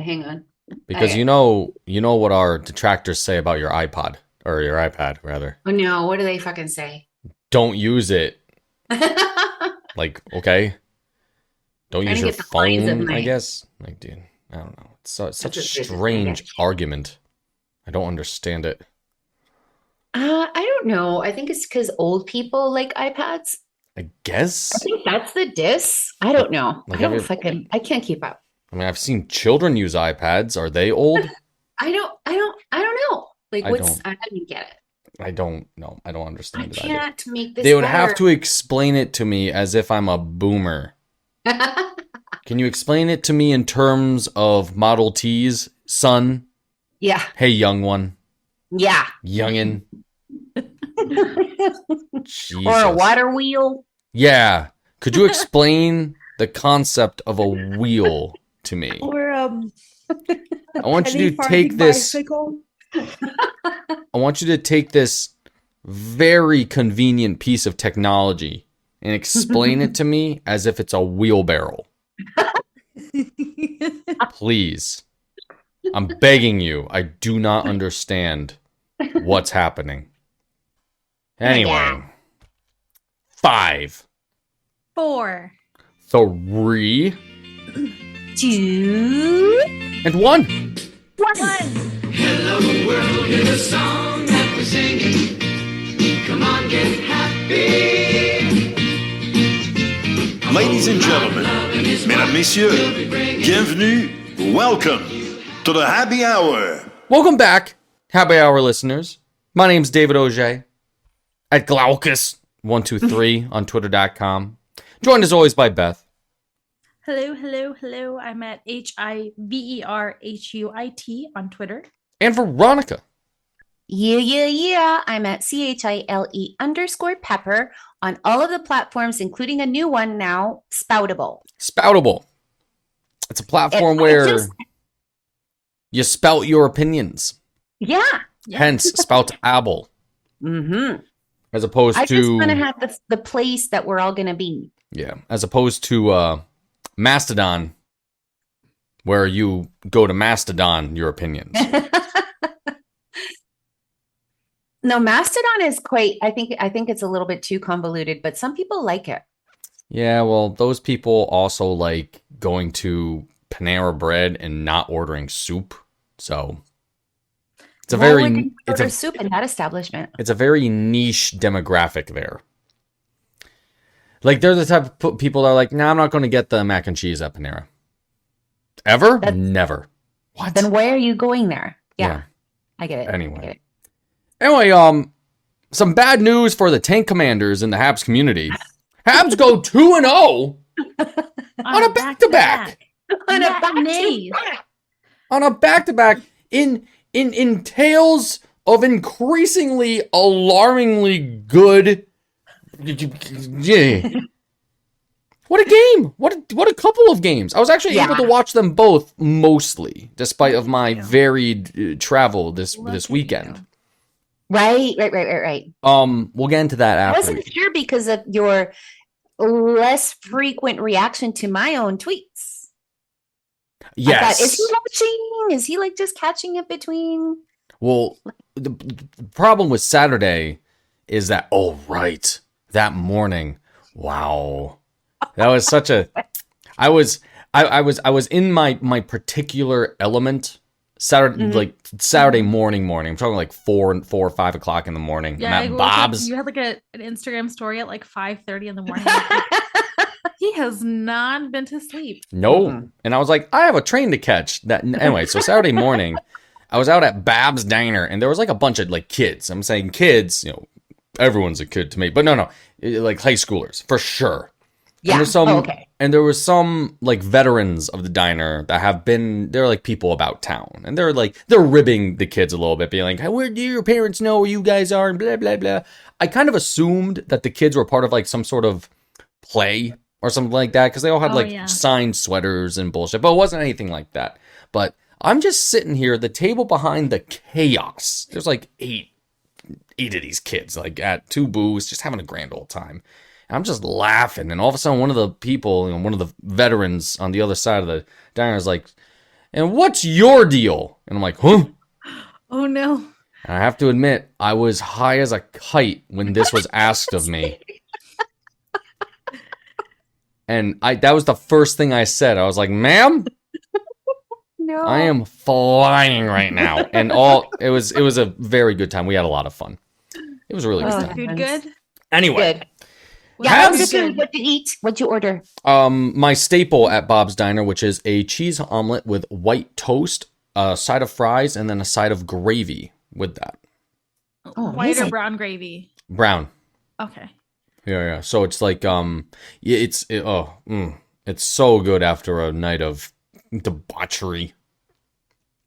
hang on. Because you know what our detractors say about your iPod or your iPad rather. Oh no, what do they fucking say? Don't use it. Trying Like, okay, don't to use your get the lines of phone, I my. guch. Like, dude, I don't know. It's such That's a what they're just saying. strange argument. I don't understand it. I don't know. I think it's because old people like iPads. I I guess. think that's the diss. I Like, don't know. like have you? I can't keep up. I mean, I've seen children use iPads. Are they old? I don't know. Like I don't. I don't get it. I don't know. I don't I understand it either. can't make They this would have better. to explain it to me as if I'm a boomer. Can you explain it to me in terms of Model Ts, son? Yeah. Hey, young one, Yeah. youngin. Or a Jesus. water wheel. Yeah. Could you explain the concept of a wheel to me? Or I want you penny to farthing take this. bicycle. I want you to take this very convenient piece of technology and explain it to me as if it's a wheelbarrow. Please. I'm begging you. I do not understand what's happening. Anyway. Yeah. 5, 4. 3, 2, and 1. 1. Hello world is a song that we're singing. Come on, get happy. Ladies and gentlemen, mesdames, messieurs, bienvenue, welcome to the happy hour. Welcome back, Happy Hour listeners. My name's David Auger at Glaucus123 on Twitter.com. Joined as always by Beth. Hello. I'm at HIVERHUIT on Twitter. And Veronica. Yeah. I'm at CHILE_pepper on all of the platforms, including a new one now, Spoutable. Spoutable. It's a platform where you spout your opinions. Yeah. Hence, spoutable. Mm-hmm. As opposed I to... just want to have the place that we're all going to be. Yeah. As opposed to Mastodon, where you go to Mastodon your opinions. No, Mastodon is quite, I think it's a little bit too convoluted, but some people like it. Yeah, well, those people also like going to Panera Bread and not ordering soup. So it's a soup in that establishment. It's a very niche demographic there. Like they're the type of people that are like, nah, I'm not going to get the mac and cheese at Panera. Ever? Never. What? Then why are you going there? Yeah. Yeah. I get it. Anyway. I get it. Anyway, some bad news for the Tank Commanders in the Habs community. Habs go 2-0 on a back-to-back. On a Matinees. On a back-to-back in tales of increasingly alarmingly good. Yeah. What a game. What a couple of games. I was actually able to watch them both mostly, despite of my varied travel this weekend. Right. We'll get into that I after. wasn't sure because of your less frequent reaction to my own tweets. Yes. I thought, is he watching? Is he like just catching it between? Well, the problem with Saturday is that, oh, right, that morning. Wow. That was such a, I was in my particular element Saturday morning. I'm talking like 4 or 5 o'clock in the morning. Yeah, I'm at Bob's. You had like an Instagram story at like 5:30 in the morning. He has not been to sleep. No. And I was like, I have a train to catch. Anyway, so Saturday morning, I was out at Bab's Diner, and there was like a bunch of like kids. I'm saying kids, everyone's a kid to me, but no, like high schoolers for sure. Yeah. And there was some like veterans of the diner that they're like people about town, and they're ribbing the kids a little bit, being like, where do your parents know where you guys are, and blah blah blah. I kind of assumed that the kids were part of like some sort of play or something like that, because they all had signed sweaters and bullshit, but it wasn't anything like that. But I'm just sitting here, the table behind the chaos. There's like eight of these kids, like at 2 booths, just having a grand old time. And I'm just laughing, and all of a sudden, one of the people, one of the veterans on the other side of the diner is like, And what's your deal? And I'm like, huh? Oh no. And I have to admit, I was high as a kite when this was asked of me. And that was the first thing I said. I was like, ma'am, No. I am flying right now. And it was a very good time. We had a lot of fun. It was a really Oh, good Was the time. food good? Anyway, Good. Was Yeah, the how's food the food? good? What to eat? What'd you order? my staple at Bob's Diner, which is a cheese omelet with white toast, a side of fries, and then a side of gravy with that. Oh, White or amazing. brown gravy? Brown. Okay. Yeah. So it's like it's so good after a night of debauchery.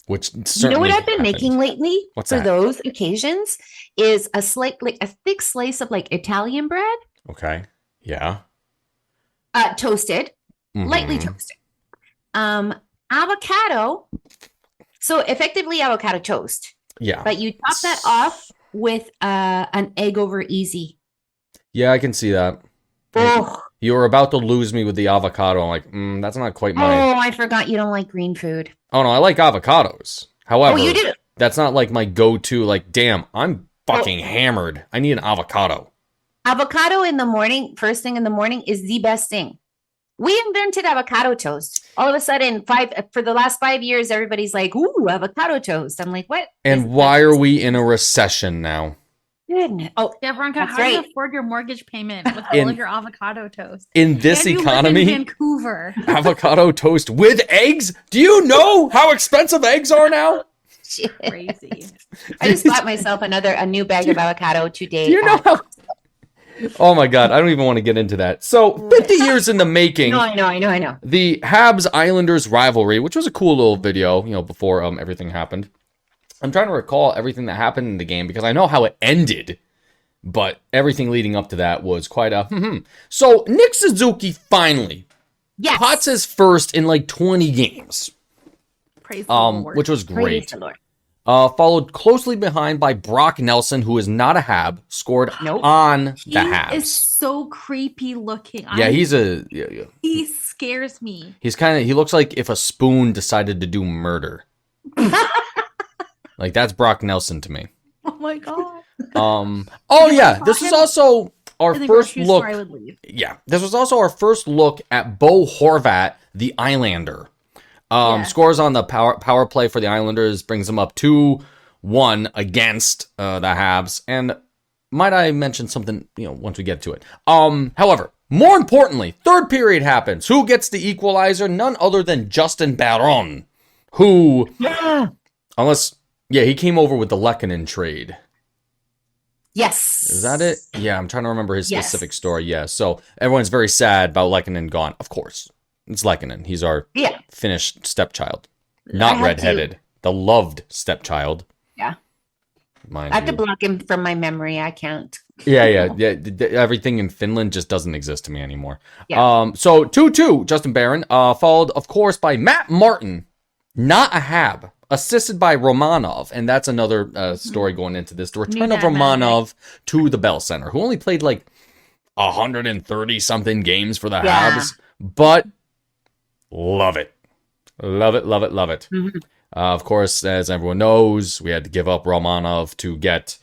Which You know certainly what I've been happened. making lately What's for that? those occasions is a thick slice of like Italian bread, Okay. Yeah. toasted, lightly Mhm. toasted. Avocado. So effectively avocado toast, Yeah. but you top that off with an egg over easy. Yeah, I can see that. Oh, You were about to lose me with the avocado. I'm like, that's not quite my. oh, I forgot you don't like green food. Oh no, I like avocados. However, Oh, you do. that's not like my go-to. Like, damn, I'm fucking hammered. I need an avocado. Avocado in the morning, first thing in the morning, is the best thing. We invented avocado toast. All of a sudden, for the last 5 years, everybody's like, "Ooh, avocado toast." I'm like, "What?" And why are we in a recession now? Goodness. Oh, Yeah, Veronica, That's how do you right. afford your mortgage payment with all In- of your avocado toast? In this And you live in economy, Vancouver. avocado toast with eggs? Do you know how expensive eggs are now? shit. Crazy. I just bought myself a new bag of avocado today. Do you know how? Oh my god, I don't even want to get into that. So, 50 years in the making. No, I know. The Habs Islanders rivalry, which was a cool little video, before everything happened. I'm trying to recall everything that happened in the game because I know how it ended, but everything leading up to that was quite a So Nick Suzuki finally Yes. pots his first in like 20 games, Praise the Lord. which was Praise great. the Lord. Followed closely behind by Brock Nelson, who is not a Hab, scored Nope. on He the Habs. is so creepy looking. Yeah, yeah. He scares me. He looks like if a spoon decided to do murder. Like that's Brock Nelson to me. Oh my god. Oh yeah, this was also our In the first grocery look. store, I would leave. Yeah, this was also our first look at Bo Horvat, the Islander. Yeah. Scores on the power play for the Islanders, brings them up 2-1 against the Habs. And might I mention something, once we get to it. However, more importantly, third period happens. Who gets the equalizer? None other than Justin Barron, who, Yeah. he came over with the Lehkonen trade. Yes. Is that it? Yeah, I'm trying to remember his Yes. specific story. Yeah, so everyone's very sad about Lehkonen gone. Of course, it's Lehkonen. He's our Yeah. Finnish stepchild, I not have redheaded, the loved stepchild. Yeah. Mind I have to you. block him from my memory. I can't. Yeah. Everything in Finland just doesn't exist to me anymore. Yeah. So 2-2, Justin Barron, followed, of course, by Matt Martin, not a Hab, assisted by Romanov, and that's another story going into this. The return of that man, Romanov to the Bell Center, who only played like 130 something games for the Yeah. Habs, but love it. Love it. Mhm. Of course, as everyone knows, we had to give up Romanov to get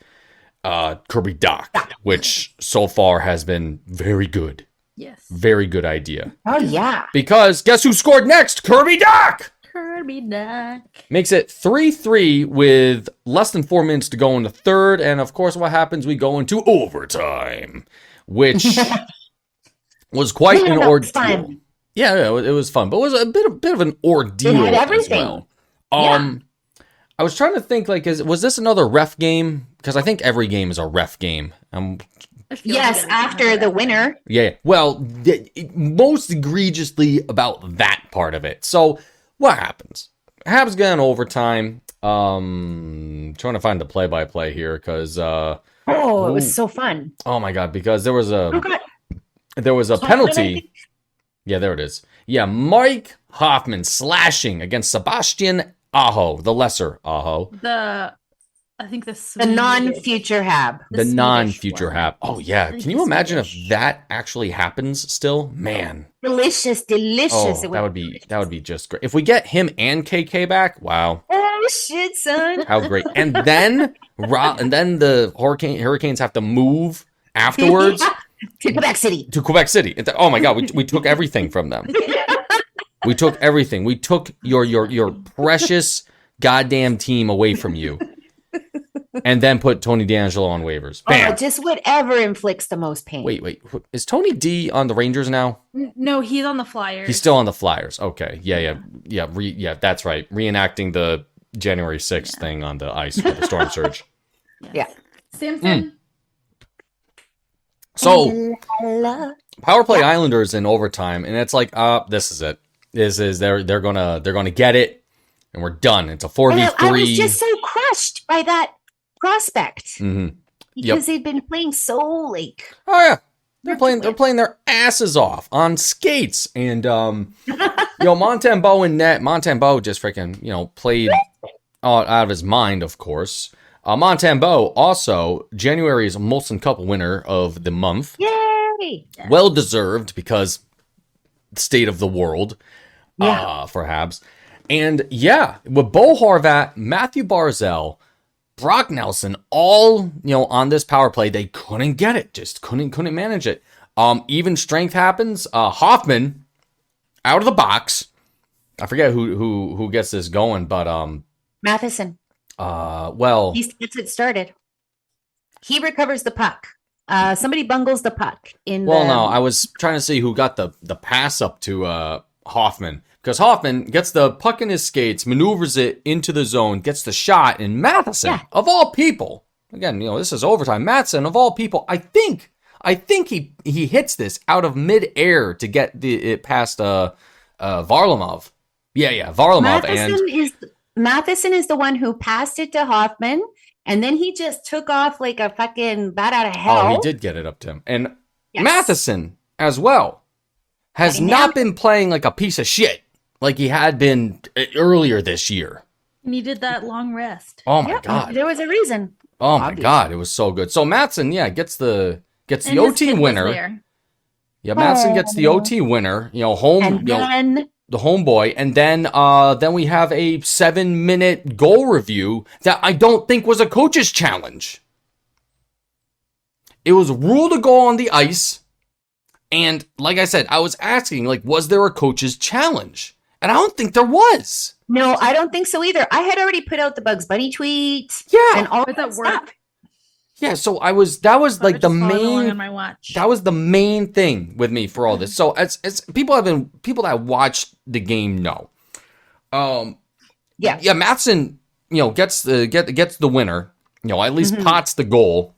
Kirby Doc, which so far has been very good. Yes. Very good idea. Oh yeah. Because guess who scored next? Kirby Doc! Kirby Duck. Makes it 3-3 with less than 4 minutes to go in the third. And of course, what happens? We go into overtime, which was quite Yeah, an that was ordeal. fun. Yeah, it was fun, but it was a bit of an ordeal It had as everything. well. Yeah. I was trying to think, like, was this another ref game? Because I think every game is a ref game. I feel Yes, like after the winner. Yeah. Well, most egregiously about that part of it. So, what happens? Habs get in overtime. Trying to find the play-by-play here because, Oh, it Ooh. was so fun. oh my god, because there was Oh, a God. penalty. Yeah, there it is. Yeah, Mike Hoffman slashing against Sebastian Aho, the lesser Aho. The I think the The Swedish- non-future Hab. the The Swedish non-future one. Hab. Oh yeah, think can you the imagine if Swedish. that actually happens still? Man. Delicious, delicious. Oh, It that would be just great. If we get him and KK back, wow. Oh shit, son. How great. And then the Hurricanes have to move afterwards To Quebec City. to Quebec City. Oh my god, we took everything from them. We took everything. We took your precious goddamn team away from you. And then put Tony D'Angelo on waivers. Bam. Oh, just whatever inflicts the most pain. Wait. Is Tony D on the Rangers now? No, he's on the Flyers. He's still on the Flyers. Okay. Yeah, that's right. Reenacting the January 6th thing on the ice for the storm surge. Yeah. Samson. So, La- power play Islanders in overtime, and it's like, this is it. This is they're gonna get it, and we're done. It's a 4v3. I was just so crushed by that prospect Mhm. because they've been playing so like. Oh yeah, they're playing their asses off on skates, and Montembeault in net. Montembeault just freaking played out of his mind, of course. Montembeault also January's Molson Cup winner of the month. Yay! Well deserved because state of the world Yeah. for Habs. And yeah, with Bo Horvat, Matthew Barzell, Brock Nelson, all on this power play, they couldn't get it, just couldn't manage it. Even strength happens. Hoffman out of the box. I forget who gets this going, but Matheson. well, He gets it started. He recovers the puck. Somebody bungles the puck in. well, the, no, I was trying to see who got the pass up to Hoffman. Because Hoffman gets the puck in his skates, maneuvers it into the zone, gets the shot, and Matheson, Yeah. of all people, again, this is overtime. Matheson, of all people, I think he hits this out of midair to get it past Varlamov. Yeah, Varlamov, Matheson is the one who passed it to Hoffman, and then he just took off like a fucking bat out of hell. he did get it up to him, and Yes. Matheson as well has I know. not been playing like a piece of shit like he had been earlier this year. Needed that long rest. Oh my Yep, god. there was a reason. Oh my Obviously. god, it was so good. So Matheson, gets the And his OT kid was winner. there. Yeah, Matheson gets the Oh. OT winner. Home, And then the homeboy, and then we have a 7-minute goal review that I don't think was a coach's challenge. It was ruled a goal on the ice, and like I said, I was asking, was there a coach's challenge? And I don't think there was. no, I don't think so either. I had already put out the Bugs Bunny tweet Yeah, and all Was that that stuff. work? yeah. So that was like the I just followed along main. on my watch. That was the main thing with me for all this. So as people that watched the game know, Yeah. Matheson, gets the winner, at least Mhm. pots the goal,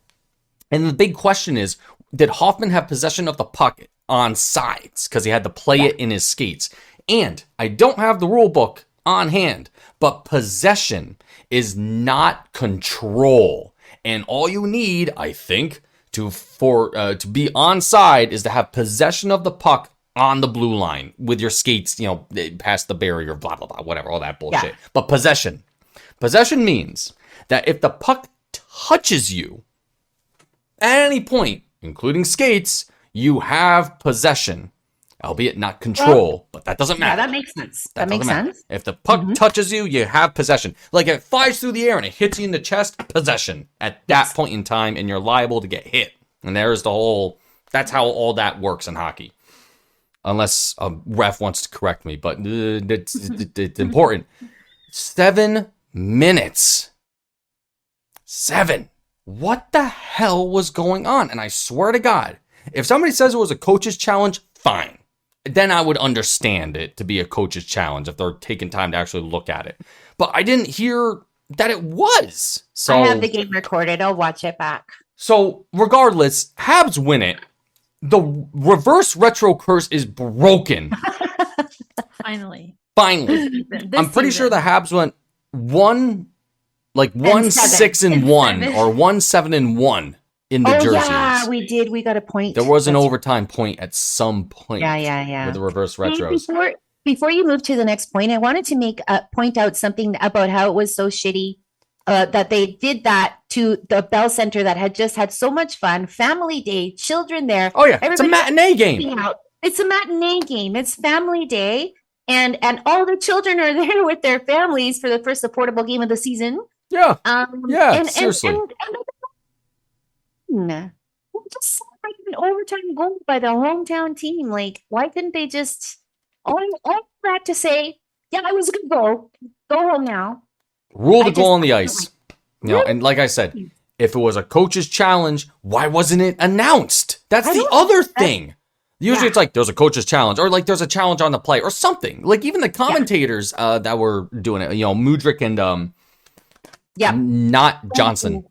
and the big question is, did Hoffman have possession of the puck on sides because he had to play it in his skates? And I don't have the rule book on hand, but possession is not control, and all you need, I think, to be onside is to have possession of the puck on the blue line with your skates, past the barrier, blah blah blah, whatever, all that bullshit. Yeah. But possession means that if the puck touches you at any point, including skates, you have possession, albeit not control. But that doesn't Yeah, matter. that makes sense. That doesn't makes matter. sense. If the puck touches you, you have possession. Like it flies through the air and it hits you in the chest, possession. At that point in time, and you're liable to get hit. And there's that's how all that works in hockey. Unless a ref wants to correct me, but it's important. 7 minutes. 7. What the hell was going on? And I swear to God, if somebody says it was a coach's challenge, fine. Then I would understand it to be a coach's challenge if they're taking time to actually look at it. But I didn't hear that it was. So I have the game recorded. I'll watch it back. So regardless, Habs win it. The reverse retro curse is broken. Finally. Finally. This I'm pretty sure season. the Habs went 1-6-1 7. or 1-7-1 in the jerseys. Yeah, we did. We got a point. There was an That's- overtime point at some point Yeah. with the reverse Hey, retros. Before you move to the next point, I wanted to point out something about how it was so shitty that they did that to the Bell Center that had just had so much fun. Family day, children there. Oh yeah, it's a Everybody matinee game. hanging out. It's a matinee game. It's family day. And all the children are there with their families for the first affordable game of the season. Yeah, yeah, And seriously. just celebrated an overtime goal by the hometown team. Like, why couldn't they just all that to say, yeah, it was a good goal. Go home now. Rule the I goal just- on the ice. You know, and like I said, if it was a coach's challenge, why wasn't it announced? That's I the don't- other thing. Usually Yeah. it's like there's a coach's challenge or like there's a challenge on the play or something. Like even the commentators that were doing it, you know, Mudrick and Yeah. not Johnson.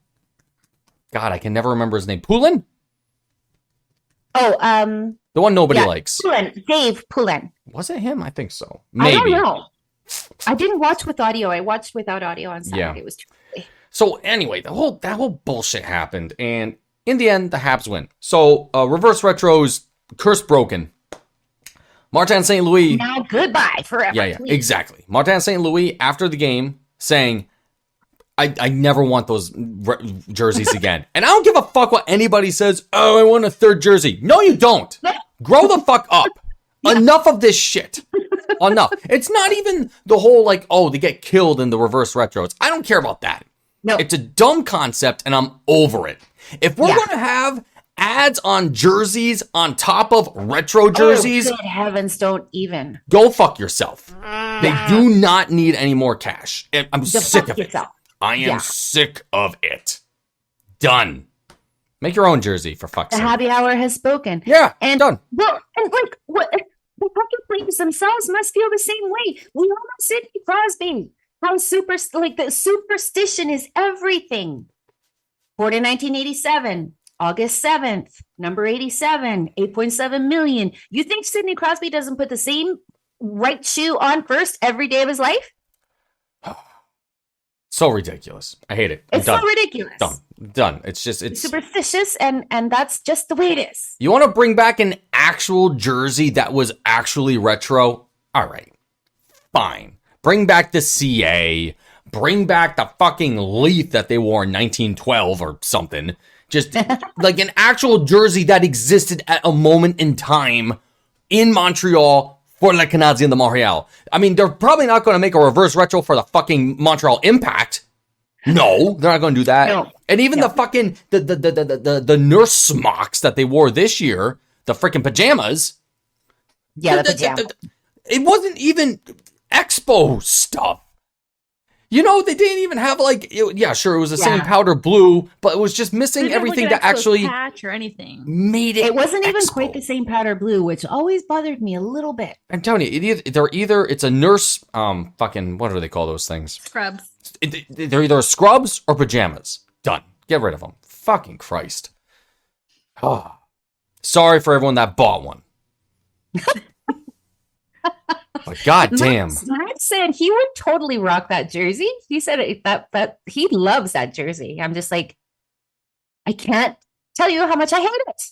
God, I can never remember his name. Poulin? Oh, The one nobody Yeah. likes. Pullen, Dave Pullen. Was it him? I think so. I Maybe. don't know. I didn't watch with audio. I watched without audio on Saturday. Yeah. It was too early. So anyway, that whole bullshit happened, and in the end, the Habs win. So reverse retro's curse broken. Martin St. Louis. Now goodbye forever. Yeah, exactly. Martin St. Louis after the game saying, I never want those jerseys again. And I don't give a fuck what anybody says. Oh, I want a third jersey. No, you don't. Grow the fuck up. Enough of this shit. Enough. It's not even the whole like, oh, they get killed in the reverse retros. I don't care about that. No. It's a dumb concept and I'm over it. If we're Yeah. going to have ads on jerseys on top of retro jerseys, Oh, good heavens, don't even. go fuck yourself. They do not need any more cash. I'm Go sick fuck of it. yourself. I am Yeah. sick of it. Done. Make your own jersey for fuck's The sake. happy hour has spoken. Yeah, And done. well, and like what the hockey players themselves must feel the same way. We all know Sidney Crosby. How the superstition is everything. Born in 1987, August 7th, number 87, 8.7 million. You think Sidney Crosby doesn't put the same right shoe on first every day of his life? So ridiculous. I hate it. I'm It's done. so ridiculous. Done. It's just It's it's. superstitious, and that's just the way it is. You want to bring back an actual jersey that was actually retro? All right, fine. Bring back the CA. Bring back the fucking Leaf that they wore in 1912 or something. Just like an actual jersey that existed at a moment in time in Montreal for Le Canadien de Montréal. I mean, they're probably not going to make a reverse retro for the fucking Montreal Impact. No, they're not going to do that. No. And even the fucking the nurse smocks that they wore this year, the freaking pajamas. Yeah, the pajama. It wasn't even expo stuff. You know, they didn't even have like, yeah, sure, it was the same Yeah. powder blue, but it was just They missing didn't have, everything like, an that Expos actually patch or anything. made it. It wasn't even Expo. quite the same powder blue, which always bothered me a little bit. I'm telling you, it's a nurse, fucking, what do they call those things? Scrubs. They're either scrubs or pajamas. Done. Get rid of them. Fucking Christ. Oh. Sorry for everyone that bought one. But goddamn. Matt said he would totally rock that jersey. He said that he loves that jersey. I'm just like, I can't tell you how much I hate it.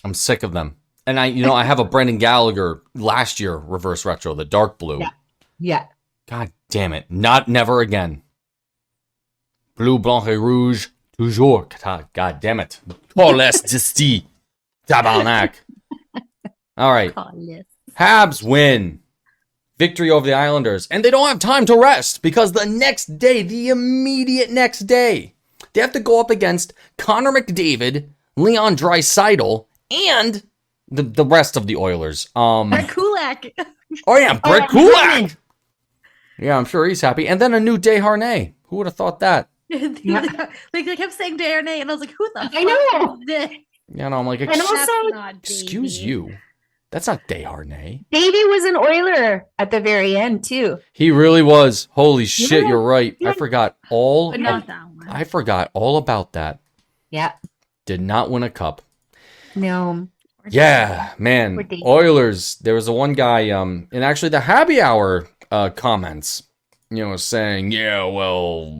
I'm sick of them. And I have a Brendan Gallagher last year reverse retro, the dark blue. Yeah. Yeah. God damn it. Never again. Bleu, blanc et rouge, toujours. God damn it. Paulus Disty. Tabarnak. All right. Habs win. Victory over the Islanders. And they don't have time to rest because the next day, the immediate next day, they have to go up against Connor McDavid, Leon Draisaitl, and the rest of the Oilers. Brett Kulak. Oh yeah, Brett Brennan. Kulak. Yeah, I'm sure he's happy. And then a new Desharnais. Who would have thought that? Like they kept saying Darnay, and I was like, "Who the fuck I know. is this?" You know, I'm like, And also, excuse you. That's not Desharnais. Davey was an Oiler at the very end too. He really was. Holy shit, Yeah. you're right. I Yeah. forgot all. But not that one. I forgot all about that. Yeah. Did not win a cup. No. Yeah, man. Poor Davey. Oilers. There was the one guy, and actually the happy hour comments, saying, yeah, well,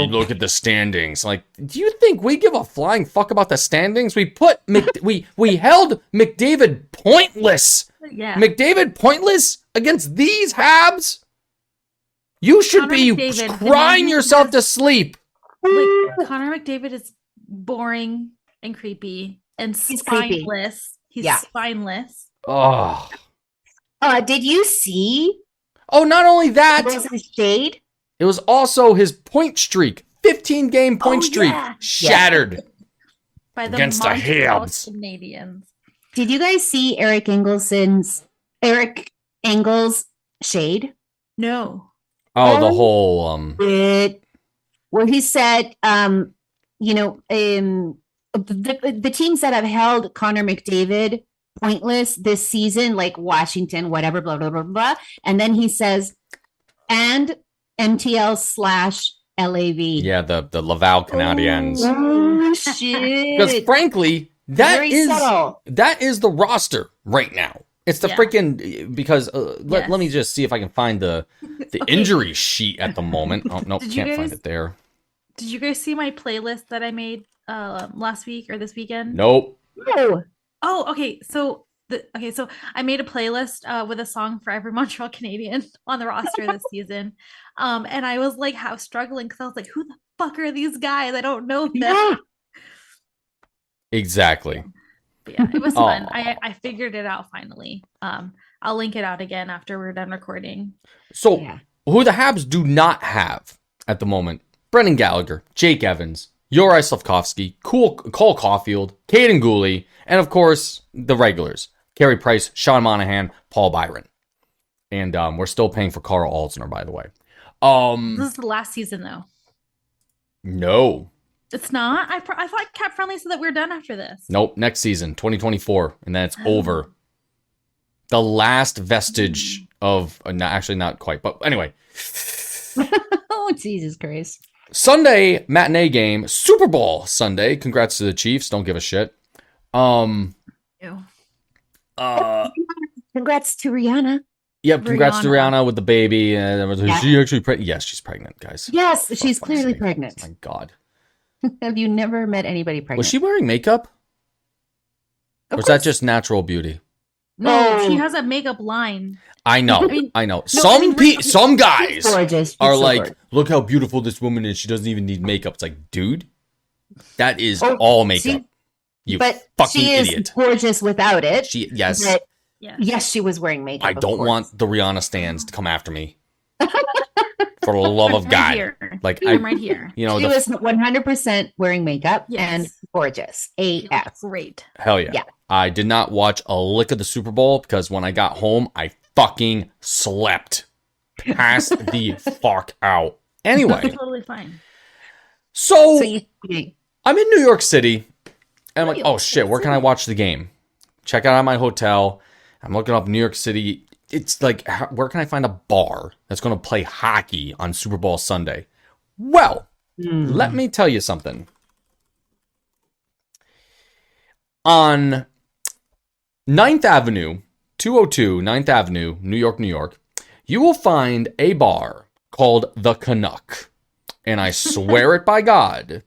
look at the standings. Like, do you think we give a flying fuck about the standings? We put we held McDavid pointless. Yeah. McDavid pointless against these Habs? You should Connor be McDavid, crying and he yourself has- to sleep. Like Connor McDavid is boring and creepy and He's creepy. spineless. He's Yeah. spineless. Oh. Did you see Oh, not only that, Wilson's shade? it was also his point streak. 15-game point Oh, streak yeah. shattered. By the Against the Montreal Habs. Canadians. Did you guys see Eric Engels' shade? No. Oh, the Oh. whole Where he said, the teams that have held Connor McDavid pointless this season, like Washington, whatever, blah, blah, blah, blah. And then he says, and MTL/LAV. yeah, the Laval Canadiens. Oh, Because shit. frankly, Very subtle. that is the roster right now. It's the Yeah. freaking because let Yes. me just see if I can find the Okay. injury sheet at the moment. Oh no, Did you can't find guys- it there. Did you guys see my playlist that I made last week or this weekend? Nope. No. Oh, okay. So I made a playlist with a song for every Montreal Canadian on the roster this season. And I was like struggling because I was like, who the fuck are these guys? I don't know them. Yeah. Exactly. But yeah, it was fun. Aw. I figured it out finally. I'll link it out again after we're done recording. So Yeah. who the Habs do not have at the moment? Brendan Gallagher, Jake Evans, Juraj Slavkovsky, Cole Caulfield, Caden Gooley, and of course the regulars: Carey Price, Sean Monahan, Paul Byron. And we're still paying for Carl Alzner, by the way. This is the last season though. No. It's not. I thought Cap Friendly said that we're done after this. Nope, next season, 2024, and then it's over. The last vestige of, actually not quite, but anyway. Oh, Jesus Christ. Sunday matinee game, Super Bowl Sunday. Congrats to the Chiefs. Don't give a shit. Ew. Congrats to Rihanna. Yep, congrats to Rihanna. Rihanna with the baby. Is Yeah. she actually pregnant? Yes, she's pregnant, guys. Yes, For she's fuck's clearly sake. pregnant. My God. Have you never met anybody pregnant? Was she wearing makeup? Of Or is that course. just natural beauty? No, she Oh. has a makeup line. I know. mean- I know. No, I mean, Some guys gorgeous. She's are so like, gorgeous. look how beautiful this woman is. She doesn't even need makeup. It's like, dude, that is Oh, all makeup. You but fucking she is idiot. gorgeous without it. Yes. But Yeah. yes, she was wearing makeup. I of don't course. want the Rihanna stands to come after me. For the love of Right God. here. Like, I'm right here. you know, She was 100% wearing makeup and Yes. gorgeous. She AF. looks great. hell yeah. Yeah. I did not watch a lick of the Super Bowl because when I got home, I fucking slept. Passed the fuck out. Anyway, Totally fine. So you, I'm in New York City, and I'm like, New oh York shit, where can I watch the game? Check out my hotel. I'm looking up New York City. It's like, where can I find a bar that's going to play hockey on Super Bowl Sunday? Well, let me tell you something. On 9th Avenue, 202 9th Avenue, New York, you will find a bar called The Canuck. And I swear it by God,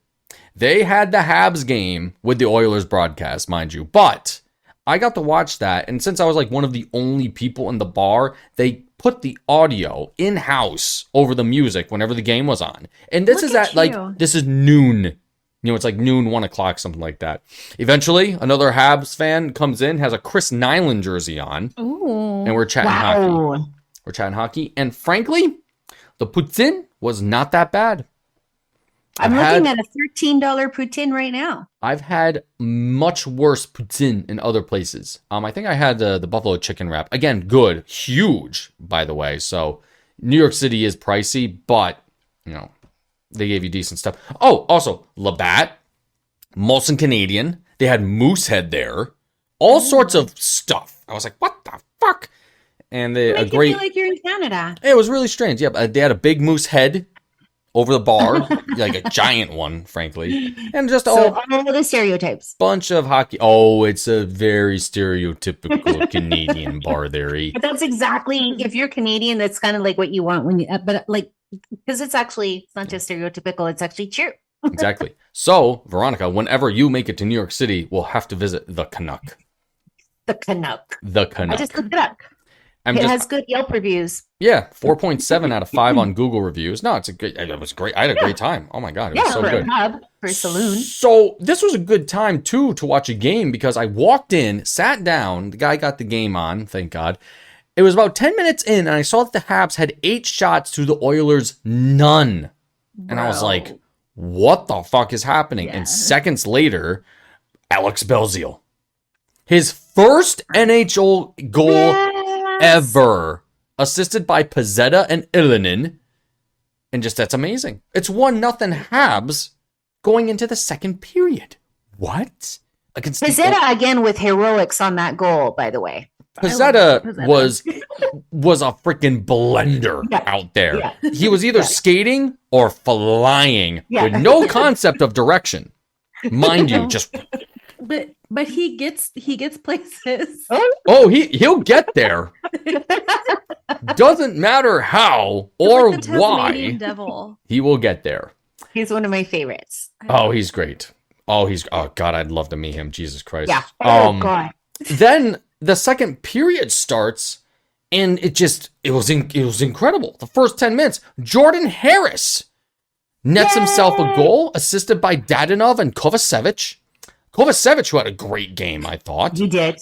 they had the Habs game with the Oilers broadcast, mind you. But I got to watch that, and since I was like one of the only people in the bar, they put the audio in-house over the music whenever the game was on. And this Look is at at like, you. this is noon. You know, it's like noon, 1 o'clock, something like that. Eventually, another Habs fan comes in, has a Chris Nyland jersey on, Ooh. and we're chatting hockey. wow. We're chatting hockey. And frankly, the poutine was not that bad. I'm I've looking had- at a $13 poutine right now. I've had much worse poutine in other places. I think I had the buffalo chicken wrap. Again, good, huge, by the way. So New York City is pricey, but you know, they gave you decent stuff. Oh, also Labatt, Molson Canadian. They had Moosehead there. All sorts of stuff. I was like, what the fuck? And they a Make you great. feel like you're in Canada. It was really strange. Yeah, they had a big moose head over the bar, like a giant one, frankly, and just So a all the stereotypes. bunch of hockey. Oh, it's a very stereotypical Canadian bar there. But that's exactly, if you're Canadian, that's kind of like what you want when you, but like, because it's not just stereotypical, it's actually true. Exactly. So, Veronica, whenever you make it to New York City, we'll have to visit the Canuck. The Canuck. The I Canuck. just looked it up. I'm It just has good Yelp reviews. yeah, 4.7 out of 5 on Google reviews. No, it was great. I had a great time. Oh my god, it was Yeah, so for good. a pub, for a saloon. So this was a good time too to watch a game because I walked in, sat down, the guy got the game on, thank God. It was about 10 minutes in, and I saw that the Habs had 8 shots to the Oilers, none. And I was Bro. like, what the fuck is happening? And Yes. seconds later, Alex Belzile. His first NHL goal Yes. ever. Assisted by Pezzetta and Ilinen. And just, that's amazing. It's 1-0 Habs going into the second period. What? Against the Pizzetta again with heroics on that goal, by the way. Pezzetta Pezzetta. was a freaking blender Yeah. out there. Yeah. He was either skating or flying Yeah. with no concept of direction. Mind you, just But he gets places. he'll get there. Doesn't matter how or Like the Tasmanian why, devil. he will get there. He's one of my favorites. Oh, he's great. Oh god, I'd love to meet him. Jesus Christ. Yeah. Oh, Um, God. Then the second period starts, and it was incredible. The first 10 minutes, Jordan Harris nets himself a goal, assisted by Dadonov and Kovacevic. Kovacevic, who had a great game, I thought. He did.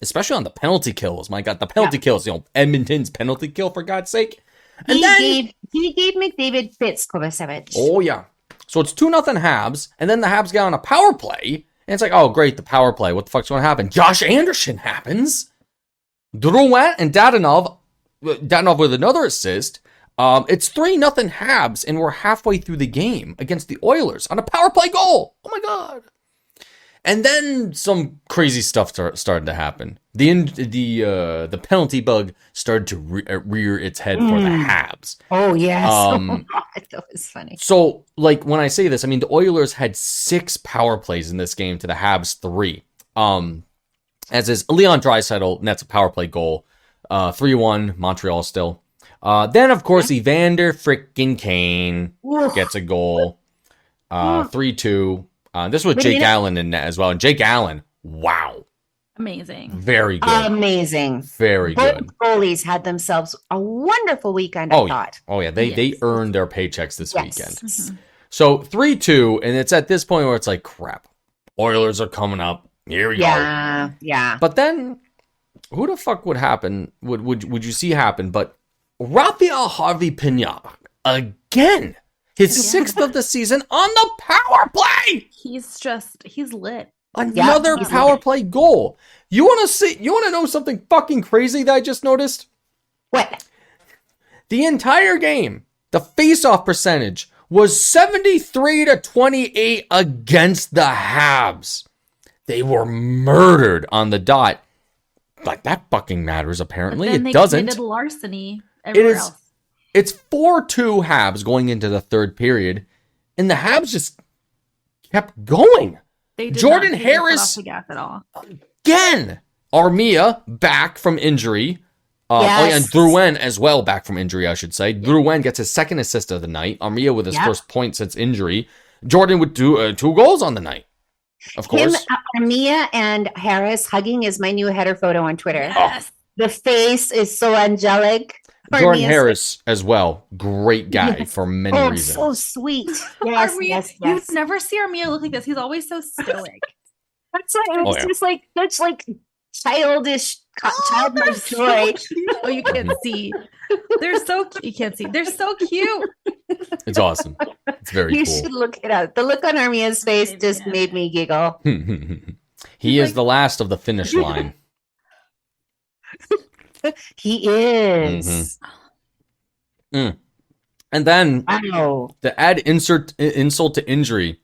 Especially on the penalty kills. My God, the penalty kills. Edmonton's penalty kill, for God's sake. And He gave McDavid fits Kovacevic. oh yeah. So it's 2-0 Habs, and then the Habs get on a power play, and it's like, oh great, the power play. What the fuck's going to happen? Josh Anderson happens. Drouin and Dadonov with another assist. It's 3-0 Habs, and we're halfway through the game against the Oilers on a power play goal. Oh my God. And then some crazy stuff started to happen. The penalty bug started to rear its head for the Habs. Oh, yes. Um, That was funny. So, like, when I say this, I mean, the Oilers had 6 power plays in this game to the Habs 3. As is Leon Draisaitl nets a power play goal. 3-1, Montreal still. Then, of course, Evander frickin' Kane Oof. gets a goal. 3-2. This was Wait a Jake minute. Allen in net as well. And Jake Allen, wow. Amazing. Very good. Amazing. Very good. Both goalies had themselves a wonderful weekend, I Oh, yeah. thought. Oh, yeah. They Yes. earned their paychecks this Yes. weekend. Mhm. So 3-2, and it's at this point where it's like, crap. Oilers are coming up. Here we go. Yeah, yeah. But then, who the fuck would happen? Would you see happen? But Raphael Harvey Pinard again, his Yeah. 6th of the season on the power play. He's lit. Another he's power lit. play goal. You want to know something fucking crazy that I just noticed? What? The entire game, the face-off percentage was 73-28 against the Habs. They were murdered on the dot. Like, that fucking matters, apparently. But then It they doesn't. committed larceny everywhere is- else. It's 4-2 Habs going into the third period, and the Habs just kept going. They did Jordan not take their foot Harris- off the gas at all. Again, Armia back from injury. Oh, yeah, and Yes. Drouin as well back from injury, I should say. Drouin gets his second assist of the night. Armia with his Yeah. first point since injury. Jordan with 2 goals on the night, of Him, course. Armia and Harris hugging is my new header photo on Twitter. Yes. The face is so angelic. Jordan Armia's- Harris as well. Great guy Yes. for many Oh, reasons. so sweet. Yes, Armia, yes, yes. You never see Armia look like this. He's always so stoic. That's why Oh, it's yeah. just like such like childish, childlike They're so joy. cute. Oh, you can't see. They're so cute. You can't see. They're so cute. It's awesome. It's very You cool. should look it up. The look on Armia's face just Yeah. made me giggle. He is like- the last of the finish line. He is. Mm-hmm. And then Wow. to add insult to injury,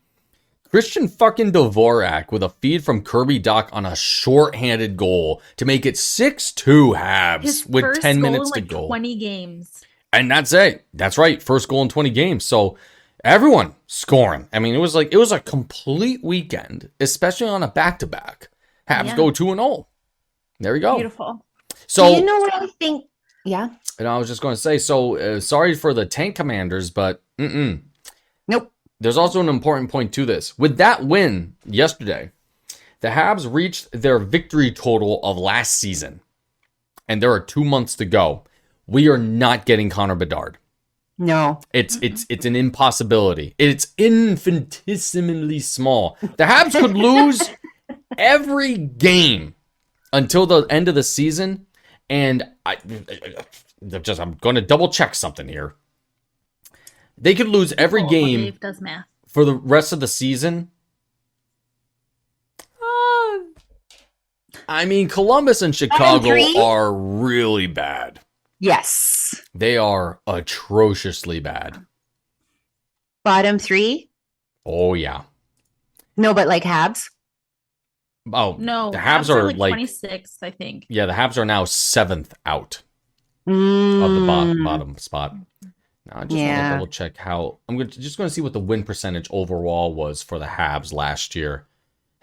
Christian fucking Dvorak with a feed from Kirby Doc on a short-handed goal to make it 6-2 Habs His with first 10 goal minutes in, to like, go. 20 games. And that's it. That's right. First goal in 20 games. So everyone scoring. I mean, it was a complete weekend, especially on a back-to-back. Habs Yeah. go 2-0. There we go. Beautiful. So Do you know what I think? Yeah. and I was just going to say, sorry for the tank commanders, but Nope. there's also an important point to this. With that win yesterday, the Habs reached their victory total of last season. and there are 2 months to go, we are not getting Connor Bedard. No. It's an impossibility. It's infinitesimally small. The Habs could lose every game until the end of the season, and I'm going to double check something here. They could lose every game Dave does math. for the rest of the season. I mean, Columbus and Chicago 3? are really bad. Yes. They are atrociously bad. Bottom 3? Oh, yeah. No, but like Habs. Oh, No, the Habs are like 26th, I think. yeah, the Habs are now 7th out of the Mm. bottom spot. Now, I just want Yeah. to double check how just going to see what the win percentage overall was for the Habs last year.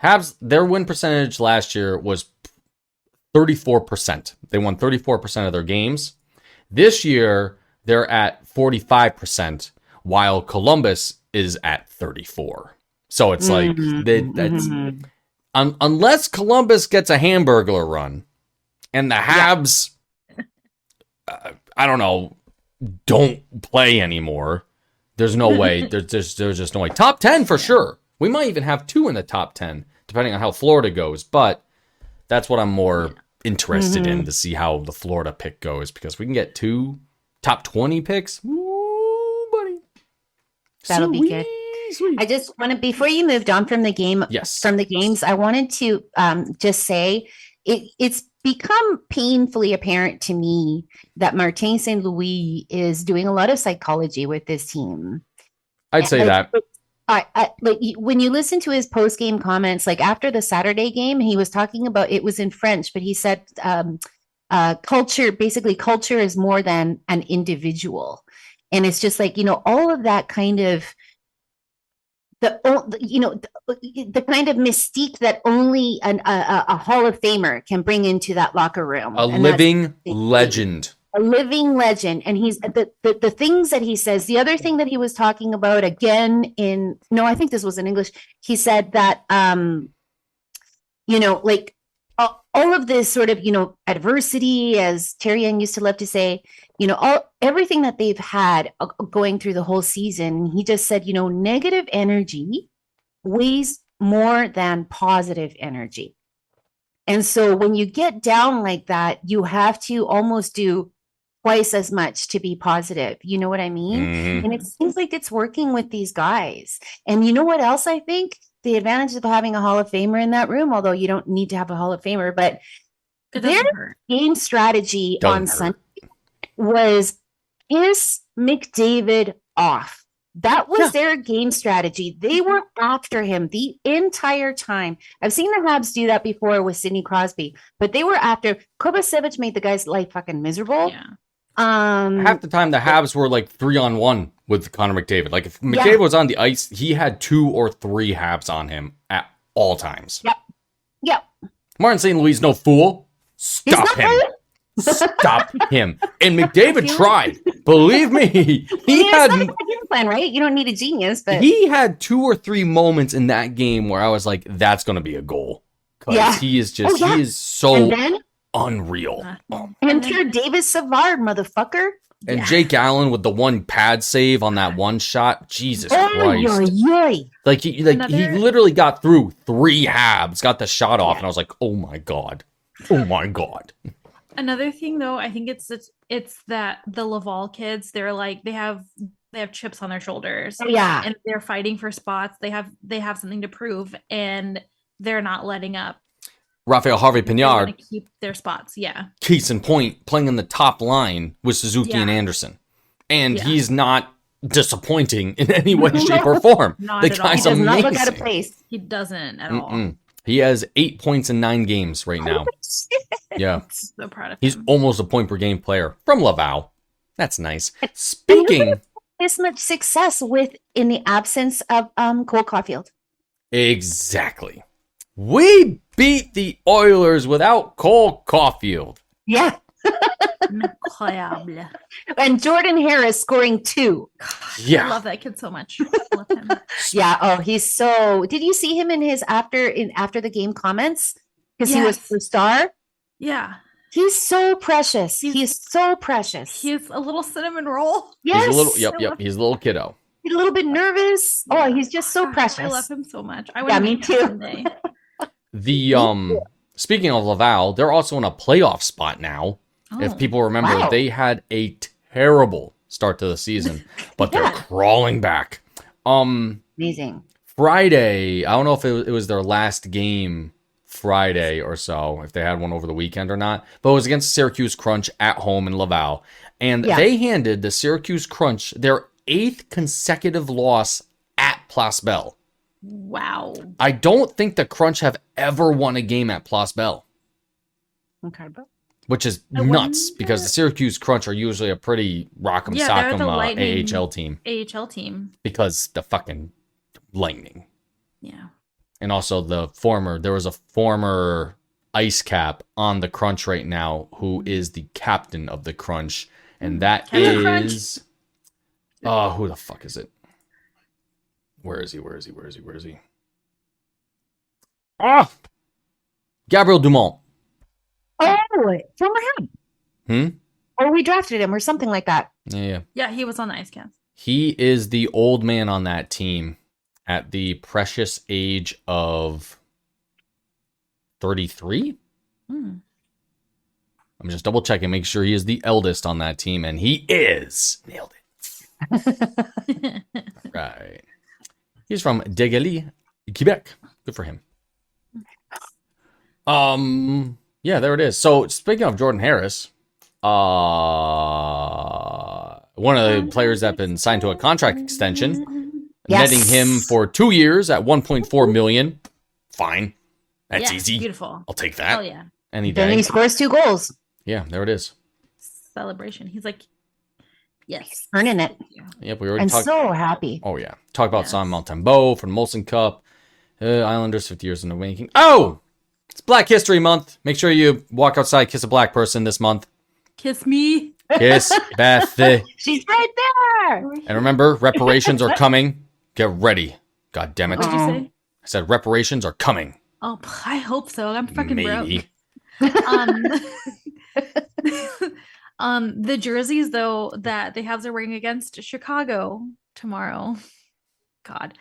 Habs, their win percentage last year was 34%. They won 34% of their games. This year, they're at 45%, while Columbus is at 34. So it's like that's unless Columbus gets a Hamburglar run, and the Habs, I don't know, don't play anymore. There's no way. There's just no way. Top 10 for sure. We might even have 2 in the top 10, depending on how Florida goes. But that's what I'm more interested in, to see how the Florida pick goes, because we can get 2 top 20 picks. Ooh, buddy. That'll be good. Sweet. I just want to, before you moved on from the game, Yes. from the games, I wanted to just say it's become painfully apparent to me that Martin St. Louis is doing a lot of psychology with this team. I'd say Like, that. like when you listen to his post game comments, like after the Saturday game, he was talking about, it was in French, but he said culture, basically culture is more than an individual. And it's just like, all of that kind of the kind of mystique that only a Hall of Famer can bring into that locker room. A And that's living legend. a living legend. And he's the things that he says. The other thing that he was talking about again I think this was in English. He said that like all of this sort of adversity, as Terry Young used to love to say, everything that they've had going through the whole season. He just said, negative energy weighs more than positive energy. And so when you get down like that, you have to almost do twice as much to be positive. You know what I mean? Mhm. And it seems like it's working with these guys. And you know what else I think? The advantage of having a Hall of Famer in that room, although you don't need to have a Hall of Famer, but It their doesn't hurt. game strategy Don't on hurt. Sunday was piss McDavid off. That was their game strategy. They were after him the entire time. I've seen the Habs do that before with Sidney Crosby, but they were after. Kovacevic made the guy's life fucking miserable. Yeah. Half the time, the Habs were like 3-on-1 with Connor McDavid. Like if McDavid was on the ice, he had 2 or 3 Habs on him at all times. Yep. Martin St. Louis is no fool. He's Stop not him. right. Stop him. And McDavid tried. Believe me, he It's had not a good game plan, right? You don't need a genius, but he had 2 or 3 moments in that game where I was like, that's going to be a goal. Because Yeah. he is just, Oh, yeah. he is so and then unreal. enter David Savard, motherfucker. And Jake Allen with the one pad save on that one shot. Jesus Oh, Christ. yoy. Like he Another- literally got through 3 Habs, got the shot off, and I was like, oh my God. Oh my God. Another thing though, I think it's that the Laval kids, they're like they have chips on their shoulders. Yeah. And they're fighting for spots. They have something to prove, and they're not letting up. Raphael Harvey They want Pinard, to keep their spots. Yeah. case in point, playing in the top line with Suzuki Yeah. and Anderson. And Yeah. he's not disappointing in any way, shape, or form. Not The at all. guy's He does not amazing. look out of place. He doesn't at all. Mm-mm. He has 8 points in 9 games right now. Yeah. So proud of He's him. almost a point per game player from Laval. That's nice. Speaking This much success in the absence of Cole Caulfield. exactly. We beat the Oilers without Cole Caulfield. Yeah. Incroyable. And Jordan Harris scoring 2. I Yeah. love that kid so much. I love him. Yeah. Oh, he's so. Did you see him in his after the game comments? Because he was Yes. the star. Yeah. He's so precious. He's- He's so precious. He's a little cinnamon roll. Yes. He's a little, yep, I yep. love- He's a little kiddo. He's a little bit nervous. Oh, he's just so Gosh, precious. I love him so much. I Yeah, wanna me meet him too. someday. The speaking of Laval, they're also in a playoff spot now. Oh, If people remember, wow. they had a terrible start to the season, but they're Yeah. crawling back. Amazing. Friday, I don't know if it was their last game Friday or so, if they had one over the weekend or not, but it was against Syracuse Crunch at home in Laval. And Yeah. they handed the Syracuse Crunch their 8th consecutive loss at Place Belle. wow. I don't think the Crunch have ever won a game at Place Belle, Okay, bro. which is I nuts wonder- because the Syracuse Crunch are usually a pretty rock'em Yeah, they're sock'em the Lightning. AHL team AHL team. because the fucking Lightning. Yeah. And also there was a former ice cap on the Crunch right now who is the captain of the Crunch. And that Captain Crunch. is, oh, who the fuck is it? Where is he? Ah! Gabriel Dumont. Oh, former him. Hmm? Or we drafted him or something like that. Yeah. Yeah, he was on the ice cast. He is the old man on that team at the precious age of 33. Hmm. I'm just double checking, make sure he is the eldest on that team, and he is. Nailed it. Right. He's from Dégalie, Quebec. Good for him. Yeah, there it is. So speaking of Jordan Harris, one of the players that been signed to a contract extension, Yes. netting him for 2 years at 1.4 million. Fine. That's Yeah, easy. Beautiful. I'll take that Oh yeah. any Then he day. scores 2 goals. Yeah, there it is. Celebration. He's like, yes. Earning it. Yep, we already I'm talked. so happy. Oh yeah, talk about Yes. Sam Montembeau for the Molson Cup. Islanders 50 years in the making. Oh, it's Black History Month. Make sure you walk outside, kiss a black person this month. Kiss me. Kiss Beth. She's right there. And remember, reparations are coming. Get ready. God damn it. What did you Oh. say? I said reparations are coming. Oh, I hope so. I'm fucking Maybe. broke. The jerseys though that the Habs are wearing against Chicago tomorrow. God.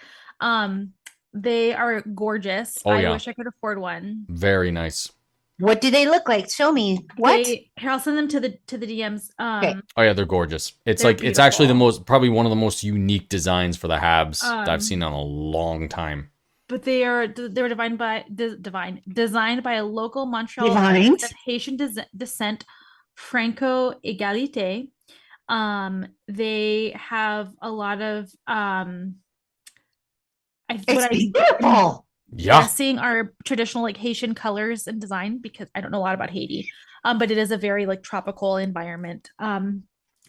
They are gorgeous. Oh, I yeah. wish I could afford one. Very nice. What do they look like? Show me. What? Here, I'll send them to the DMs. Okay. Oh yeah, they're gorgeous. It's They're like it's actually beautiful. probably one of the most unique designs for the Habs that I've Um, seen in a long time. But they're designed by a local Montreal Designed? artist of Haitian descent, Franco Egalite. They have a lot of It's beautiful. Yeah. guessing are traditional like Haitian colors and design because I don't know a lot about Haiti. But it is a very like tropical environment.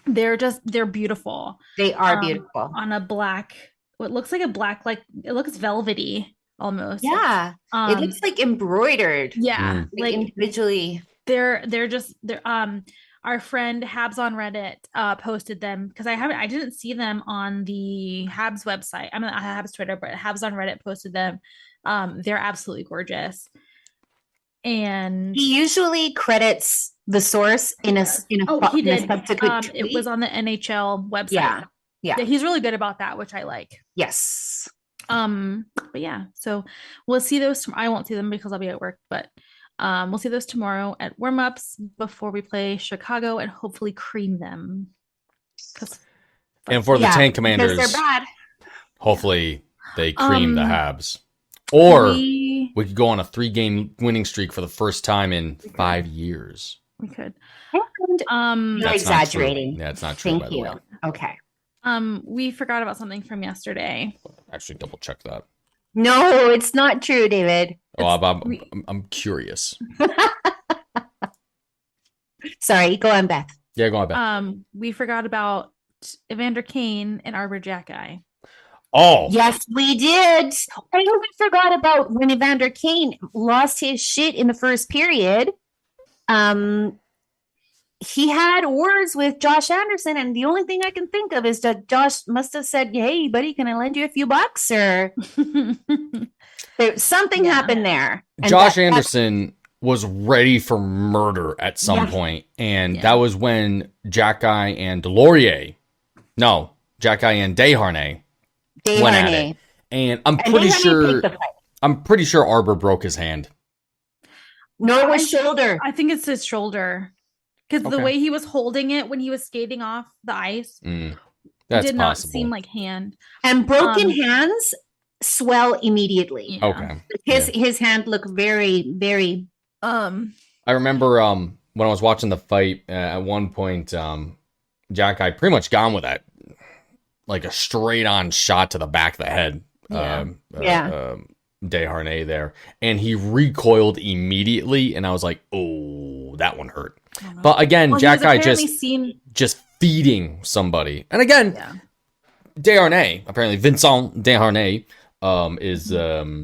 They're beautiful They are Um, beautiful. on a black, what looks like a black, like it looks velvety almost. Yeah. It looks like embroidered. yeah, Like individually. they're our friend Habs on Reddit posted them because I didn't see them on the Habs website. I'm not Habs Twitter, but Habs on Reddit posted them. They're absolutely gorgeous. And He usually credits the source in a he in a did. subsequent It tweet. was on the NHL website. Yeah. Yeah. He's really good about that, which I like. Yes. But yeah, so we'll see those. I won't see them because I'll be at work, but we'll see those tomorrow at warm-ups before we play Chicago and hopefully cream them. 'Cause And for the Yeah, Tank because Commanders, they're bad. hopefully they cream the Um, Habs. Or we we could go on a 3-game winning streak for the first time in 5 years. could. And You're That's not true. exaggerating. Yeah, it's not true, Thank by the you. way. Okay. We forgot about something from yesterday. Actually, double check that. No, it's not true, David. Oh, we- I'm curious. Sorry, go on, Beth. Yeah, go on, Beth. We forgot about Evander Kane and Arbor Jackeye. Oh, Yes, we did. I even forgot about when Evander Kane lost his shit in the first period. He had words with Josh Anderson, and the only thing I can think of is that Josh must have said, "Hey, buddy, can I lend you a few bucks?" Or something Yeah. happened there. And Josh that- Anderson was ready for murder at some Yeah. point, and Yeah. that was when Jack Guy and Jack Guy and Desharnais went at Desharnais. it. And I'm And pretty Desharnais picked the fight. Arbor broke his hand. No, it was shoulder. I think it's his shoulder. Because Okay. the way he was holding it when he was skating off the ice That's did not possible. seem like hand. And broken hands swell immediately. Yeah. Okay. His hand looked very, very. I remember when I was watching the fight at one point, Jack Guy pretty much gone with that, like a straight on shot to the back of the head. Yeah. Desharnais there, and he recoiled immediately, and I was like, oh, that one hurt. But again, Well, he Jack was Guy apparently seen. just feeding somebody, and again, Yeah. Desharnais, apparently Vincent Desharnais, is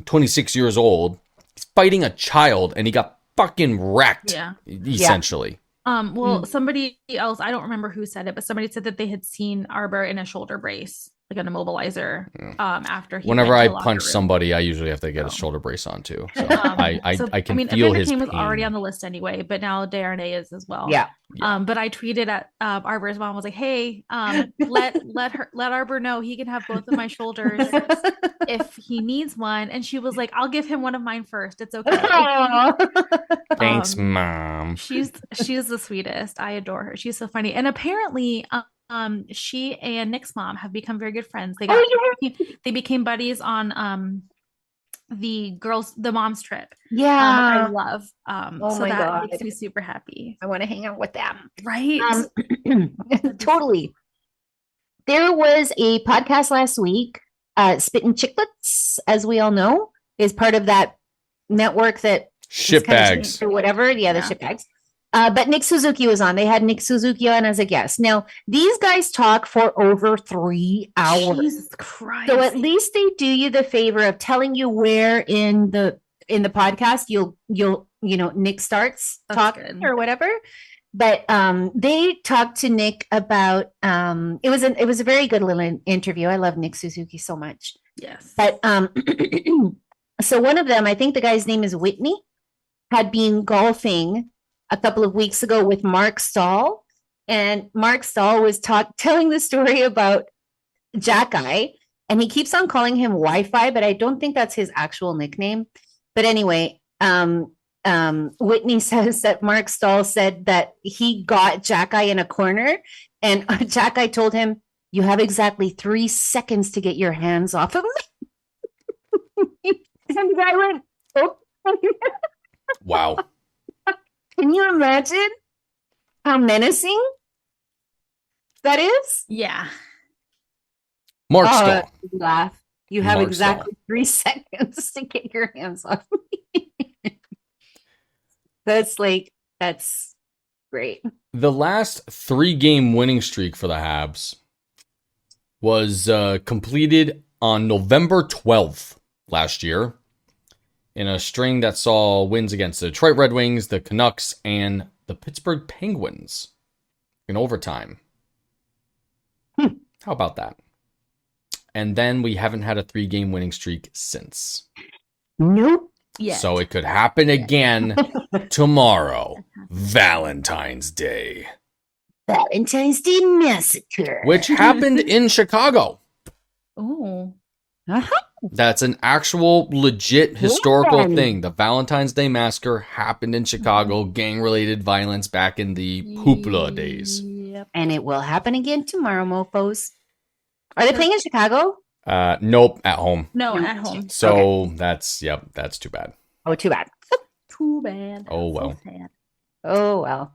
26 years old. He's fighting a child, and he got fucking wrecked. Yeah. Essentially. Well, somebody else, I don't remember who said it, but somebody said that they had seen Arbor in a shoulder brace, like an immobilizer, after he Whenever went I to the locker punch room. somebody, I usually have to get a shoulder brace on too. So I can feel Evander his Kane pain. was already on the list anyway, but now Desharnais is as well. Yeah. But I tweeted at Arbor's mom, was like, "Hey, let Arbor know he can have both of my shoulders if he needs one." And she was like, "I'll give him one of mine first. It's okay." Thanks, Um, Mom. She's the sweetest. I adore her. She's so funny. And apparently, she and Nick's mom have become very good friends. They became buddies on the mom's trip. Yeah. I love. Oh So my that God. makes me super happy. I want to hang out with them. Right. Totally. There was a podcast last week, Spittin' Chicklets, as we all know, is part of that network that Shit bags. or whatever. Yeah, the Yeah. shit bags. But Nick Suzuki was on. They had Nick Suzuki on as a guest. Now, these guys talk for over 3 hours. Jesus Christ. So at least they do you the favor of telling you where in the podcast you'll Nick starts That's talking good. or whatever. But they talked to Nick about it was a very good little interview. I love Nick Suzuki so much. Yes. But so one of them, I think the guy's name is Whitney, had been golfing a couple of weeks ago with Mark Stahl, and Mark Stahl was telling the story about Jack Guy, and he keeps on calling him Wi-Fi, but I don't think that's his actual nickname. But anyway, Whitney says that Mark Stahl said that he got Jack Guy in a corner, and Jack Guy told him, "You have exactly 3 seconds to get your hands off of me." And the guy went, "Oh." Wow. Can you imagine how menacing that is? Yeah. Mark Oh, Stahl. laugh. You have Mark exactly 3 seconds to get your hands off me. That's great. The last 3-game winning streak for the Habs was completed on November 12th last year in a string that saw wins against the Detroit Red Wings, the Canucks, and the Pittsburgh Penguins in overtime. How about that? And then we haven't had a 3-game winning streak since. Nope. Yeah. So it could happen again tomorrow, Valentine's Day, Valentine's Day Massacre. which happened in Chicago. Oh. Uh-huh. That's an actual legit historical Yeah. thing. The Valentine's Day Massacre happened in Chicago, gang-related violence back in the Hoopla days. Yep. And it will happen again tomorrow, mofos. Are they playing in Chicago? Nope, at home. No, at home. So that's too bad. Oh, too bad. Too bad. Oh, So well. sad. Oh, well.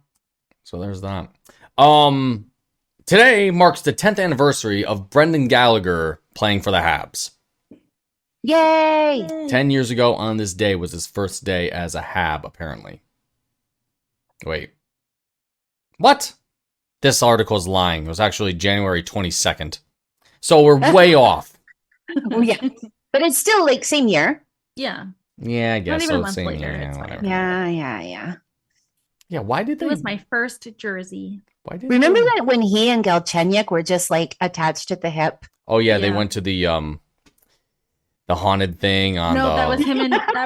So there's that. Today marks the 10th anniversary of Brendan Gallagher playing for the Habs. Yay. 10 years ago on this day was his first day as a Hab, apparently. Wait. What? This article's lying. It was actually January 22nd. So we're way off. Oh, yeah. But it's still like same year. Yeah. Yeah, I guess even a so. month Same later, year. it's Yeah, fine. whatever. Yeah. Yeah, why did It they? was my first jersey. Why did Remember they- that when he and Galchenyuk were just like attached at the hip? Oh yeah, they Yeah. went to the haunted thing on No, the. that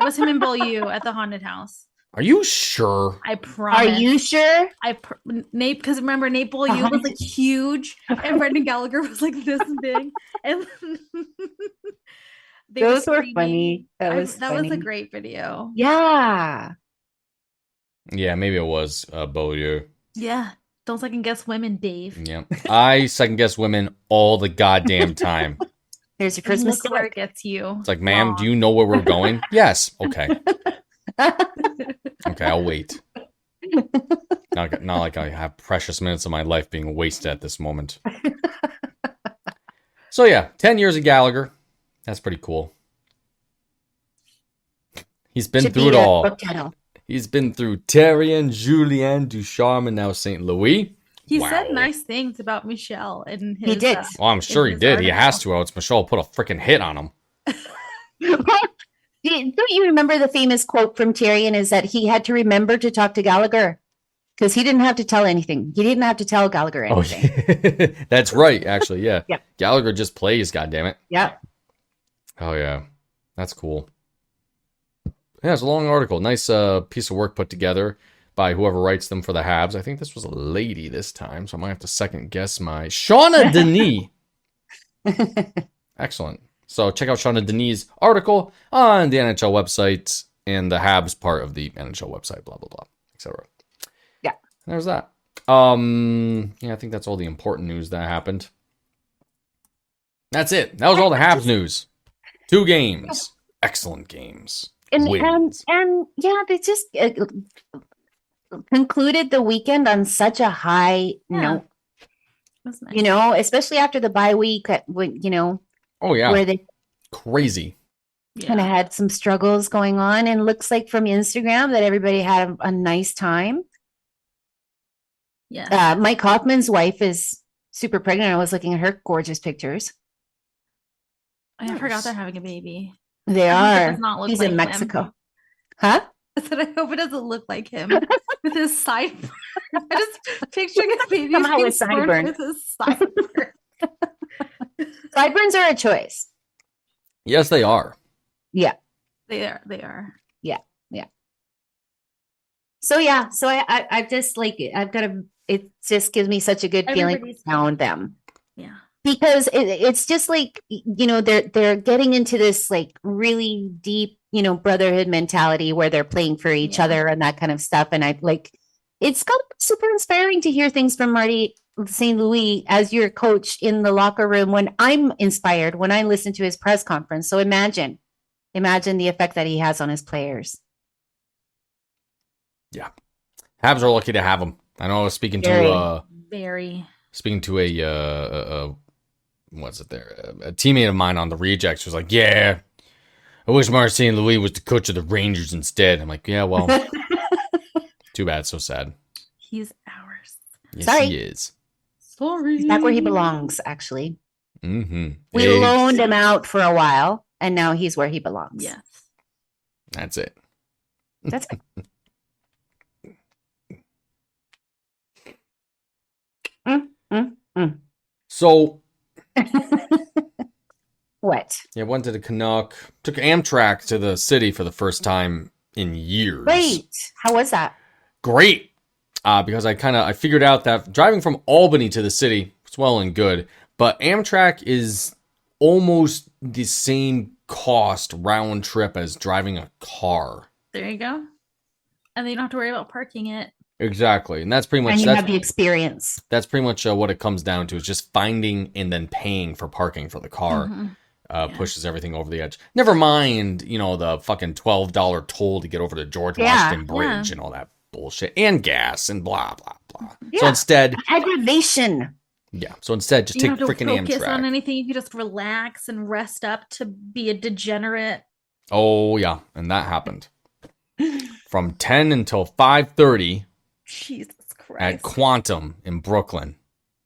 was him and Beaulieu at the haunted house. Are you sure? I Are promise. you sure? Nate? Because remember, Nate Beaulieu was like huge, and Brendan Gallagher was like this big, and they Those were screaming. funny. That was That was a funny. great video. Yeah. Yeah, maybe it was Beaulieu. Yeah. Don't second guess women, Dave. Yeah. I second guess women all the goddamn time. Here's your And Christmas look where it stick. gets you. It's like, ma'am, do you know where we're going? Yes. Okay. Okay, I'll wait. Not like I have precious minutes of my life being wasted at this moment. So yeah, 10 years of Gallagher. That's pretty cool. He's been Should through be it a all. book title. He's been through Terrien, Julien, Ducharme, and now St. Louis. He Wow. said nice things about Michelle in his. He did. Well, I'm sure he his did. He has article. to, or else Michelle put a freaking hit on him. Don't you remember the famous quote from Tyrion is that he had to remember to talk to Gallagher because he didn't have to tell anything. He didn't have to tell Gallagher Oh, anything. yeah. That's right, actually, yeah. Yep. Gallagher just plays, goddammit. Yeah. Oh, yeah. That's cool. Yeah, it's a long article. Nice piece of work put together by whoever writes them for the Habs. I think this was a lady this time, so I might have to second guess my... Shauna Denis. Excellent. So check out Shauna Denis' article on the NHL website and the Habs part of the NHL website, blah, blah, blah, etc. Yeah. There's that. Yeah, I think that's all the important news that happened. That's it. That was all the Habs news. 2 games. Excellent games. And Wins. yeah, they just concluded the weekend on such a high Yeah. note, That's nice. you know, especially after the bye week, when, you know, Oh, yeah. where they Crazy. Yeah. kind of had some struggles going on. And looks like from Instagram that everybody had a nice time. Yeah. Mike Hoffman's wife is super pregnant. I was looking at her gorgeous pictures. I forgot nice. they're having a baby. They I hope it are. does not look He's like in him. Mexico. Huh? I said, I hope it doesn't look like him with his sideburn. I just picturing a baby Somehow being with born sideburn. with his sideburn. Sideburns are a choice. Yes, they are. Yeah. They are. They are. So yeah. So I just like I've got a. It just gives me such a good feeling Everybody's around them. Yeah. Because it's just like, you know, they're getting into this like really deep, you know, brotherhood mentality where they're playing for each Yeah. other and that kind of stuff. And I like, it's kind of super inspiring to hear things from Marty St. Louis as your coach in the locker room when I'm inspired, when I listen to his press conference. So imagine the effect that he has on his players. Habs are lucky to have him. I know I was speaking Very. to Very. a what's it there? A teammate of mine on the Rejects was like, "Yeah, I wish Martin St. Louis was the coach of the Rangers instead." I'm like, "Yeah, well, too bad, so sad." He's ours. Yes, Sorry. he is. Sorry. He's back where he belongs, actually. Mm-hmm. We loaned him out for a while and now he's where he belongs. Yes. That's it. That's So what? yeah, went to the Canuck, took Amtrak to the city for the first time in years. Great. How was that? Great. Because I figured out that driving from Albany to the city was well and good, but Amtrak is almost the same cost round trip as driving a car. There you go. And then you don't have to worry about parking it. Exactly, and that's pretty much And you have the experience. that's pretty much what it comes down to is just finding and then paying for parking for the car. Mhm. Yeah. Pushes everything over the edge. Never mind, you know, the fucking $12 toll to get over the George Yeah, Washington Bridge and all that bullshit, and gas and blah blah blah. So Yeah. instead, Aggravation. yeah. So instead, just You take don't have to freaking focus on Amtrak. anything. You can just relax and rest up to be a degenerate. Oh yeah, and that happened from 10 until 5:30 Jesus at Christ. Quantum in Brooklyn.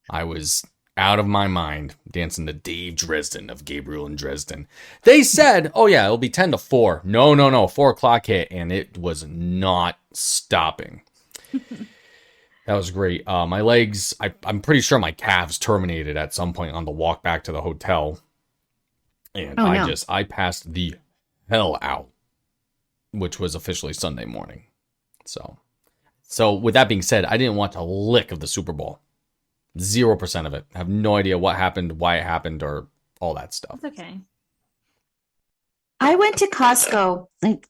I was out of my mind dancing to Dave Dresden of Gabriel and Dresden. They said, "Oh yeah, it'll be 10 to 4." No, 4 o'clock hit, and it was not stopping. That was great. My legs, I'm pretty sure my calves terminated at some point on the walk back to the hotel. And Oh, no. I passed the hell out, which was officially Sunday morning. So with that being said, I didn't watch a lick of the Super Bowl. 0% of it. I have no idea what happened, why it happened, or all that stuff. It's okay. I went to Costco and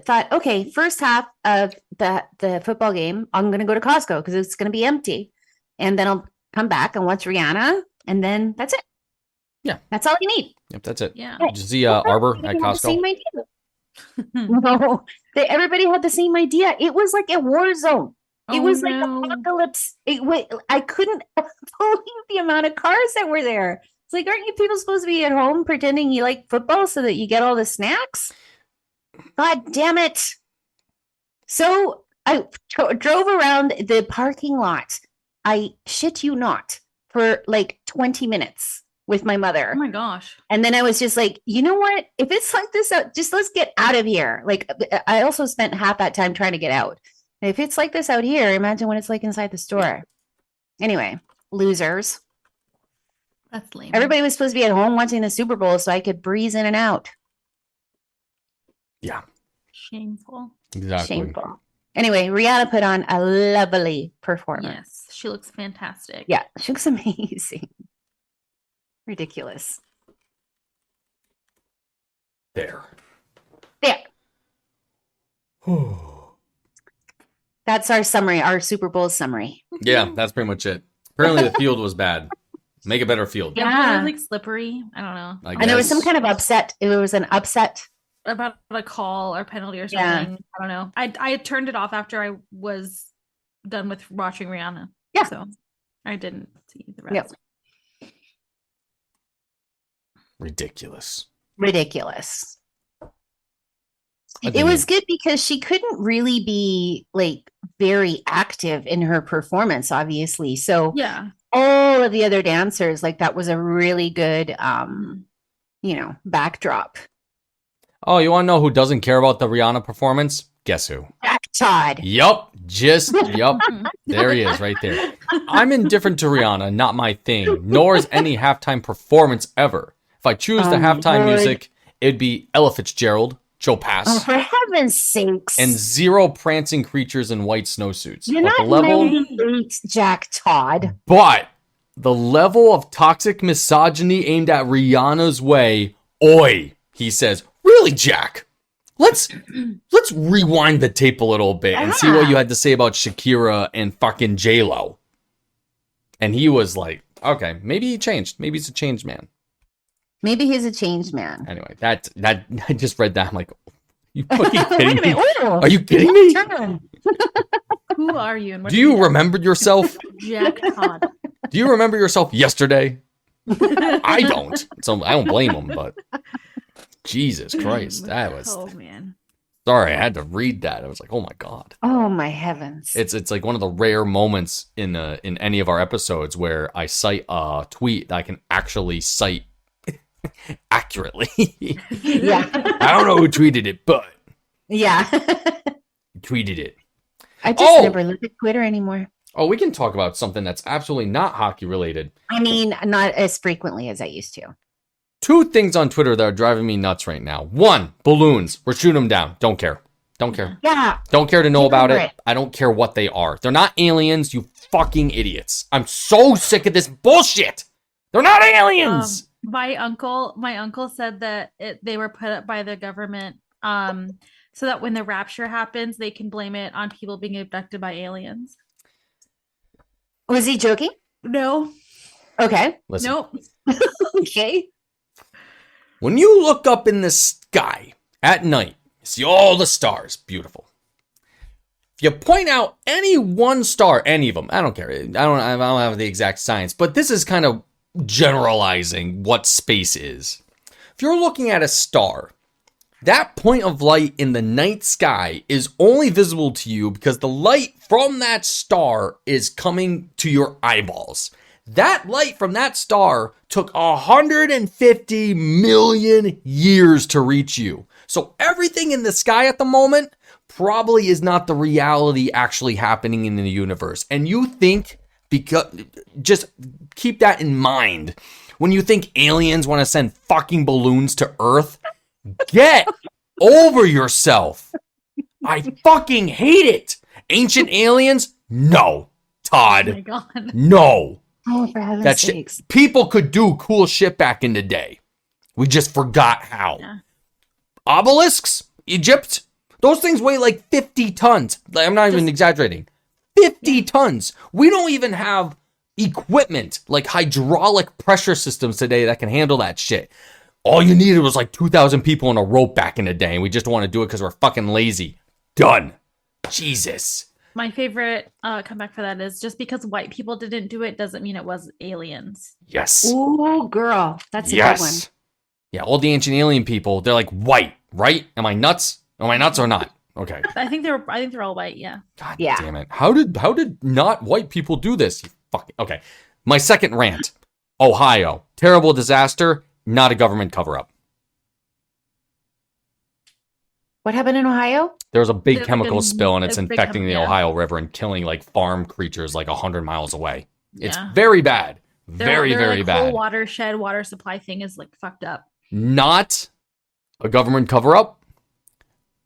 thought, okay, first half of the football game, I'm going to go to Costco because it's going to be empty. And then I'll come back and watch Rihanna. And then that's it. Yeah. That's all you need. Yep, that's it. Yeah. Did you see Arbor at Everybody had the Costco? same idea. No, everybody had the same idea. It was like a war zone. It Oh, was like no. apocalypse. I couldn't believe the amount of cars that were there. It's like, aren't you people supposed to be at home pretending you like football so that you get all the snacks? God damn it. So I drove around the parking lot. I shit you not, for like 20 minutes with my mother. Oh my gosh. And then I was just like, you know what? If it's like this, just let's get out of here. Like, I also spent half that time trying to get out. If it's like this out here, imagine what it's like inside the store. Anyway, losers. That's lame. Everybody was supposed to be at home watching the Super Bowl so I could breeze in and out. Yeah, Shameful. exactly. Shameful. Anyway, Rihanna put on a lovely performance. Yes, she looks fantastic. Yeah, she looks amazing. Ridiculous. There. There. That's our summary, our Super Bowl summary. Yeah, that's pretty much it. Apparently the field was bad. Make a better field. Yeah, Yeah. it was like slippery. I don't know. I And there was some guess. kind of upset. It was an upset. About a call or penalty or Yeah. something. I don't know. I turned it off after I was done with watching Rihanna. Yeah. So I didn't see the rest. Yep. Ridiculous. Ridiculous. I It think was good because she couldn't really be like very active in her performance, obviously. So Yeah. all of the other dancers, like that was a really good backdrop. Oh, you want to know who doesn't care about the Rihanna performance? Guess who? Jack Todd. Yup. Yup. There he is right there. I'm indifferent to Rihanna, not my thing, nor is any halftime performance ever. If I choose the Oh my halftime God. music, it'd be Ella Fitzgerald, Joe Pass, Oh, for heaven's sakes. and zero prancing creatures in white snowsuits. You're But not the level, 98 Jack Todd. but the level of toxic misogyny aimed at Rihanna's way, oi, he says, really, Jack? Let's rewind the tape a little bit and see what you had to say about Shakira and fucking J-Lo. And he was like, okay, maybe he changed. Maybe he's a changed man. Maybe he's a changed man. Anyway, that I just read that. I'm like, you fucking Wait kidding a me? minute. Ooh, Are you kidding me? turn. Who are you? And what Do you remember yourself? Jack Todd? Do you remember yourself yesterday? I don't. So I don't blame him, but Jesus Christ, that was Oh man. sorry, I had to read that. I was like, oh my God. Oh my heavens. It's like one of the rare moments in any of our episodes where I cite a tweet that I can actually cite accurately. Yeah. I don't know who tweeted it, but Yeah. he tweeted it. I just Oh! never look at Twitter anymore. Oh, we can talk about something that's absolutely not hockey related. I mean, not as frequently as I used to. Two things on Twitter that are driving me nuts right now. One, balloons. We're shooting them down. Don't care. Don't care. Yeah. Don't care to know Get about over it. it. I don't care what they are. They're not aliens, you fucking idiots. I'm so sick of this bullshit. They're not aliens. My uncle said that they were put up by the government so that when the rapture happens, they can blame it on people being abducted by aliens. Was he joking? No, Okay. Listen, nope. Okay. when you look up in the sky at night, you see all the stars. Beautiful. If you point out any one star, any of them, I don't care. I don't have the exact science, but this is kind of generalizing what space is. If you're looking at a star, that point of light in the night sky is only visible to you because the light from that star is coming to your eyeballs. That light from that star took 150 million years to reach you. So everything in the sky at the moment probably is not the reality actually happening in the universe. And you think, because just keep that in mind. When you think aliens want to send fucking balloons to Earth, get over yourself. I fucking hate it. Ancient aliens? No. Todd. Oh my god. No. Oh, for heaven's That shit. sakes. People could do cool shit back in the day. We just forgot how. Yeah. Obelisks? Egypt? Those things weigh like 50 tons. Like, I'm not even exaggerating. 50 tons. We don't even have equipment like hydraulic pressure systems today that can handle that shit. All you needed was like 2,000 people on a rope back in the day, and we just want to do it because we're fucking lazy. Done. Jesus. My favorite comeback for that is just because white people didn't do it doesn't mean it was aliens. Yes. Ooh, girl. That's a good one. Yes. Yeah, all the ancient alien people, they're like white, right? Am I nuts? Am I nuts or not? Okay. I think they're all white, yeah. God Yeah. damn it. How did not white people do this? You fucking okay. My second rant. Ohio. Terrible disaster, not a government cover-up. What happened in Ohio? There was a big There's like chemical a- spill and it's a big infecting the yeah. Ohio River and killing like farm creatures like 100 miles away. It's Yeah. very bad. Their- Very, their, very like, bad. Whole watershed, water supply thing is like fucked up. Not a government cover-up.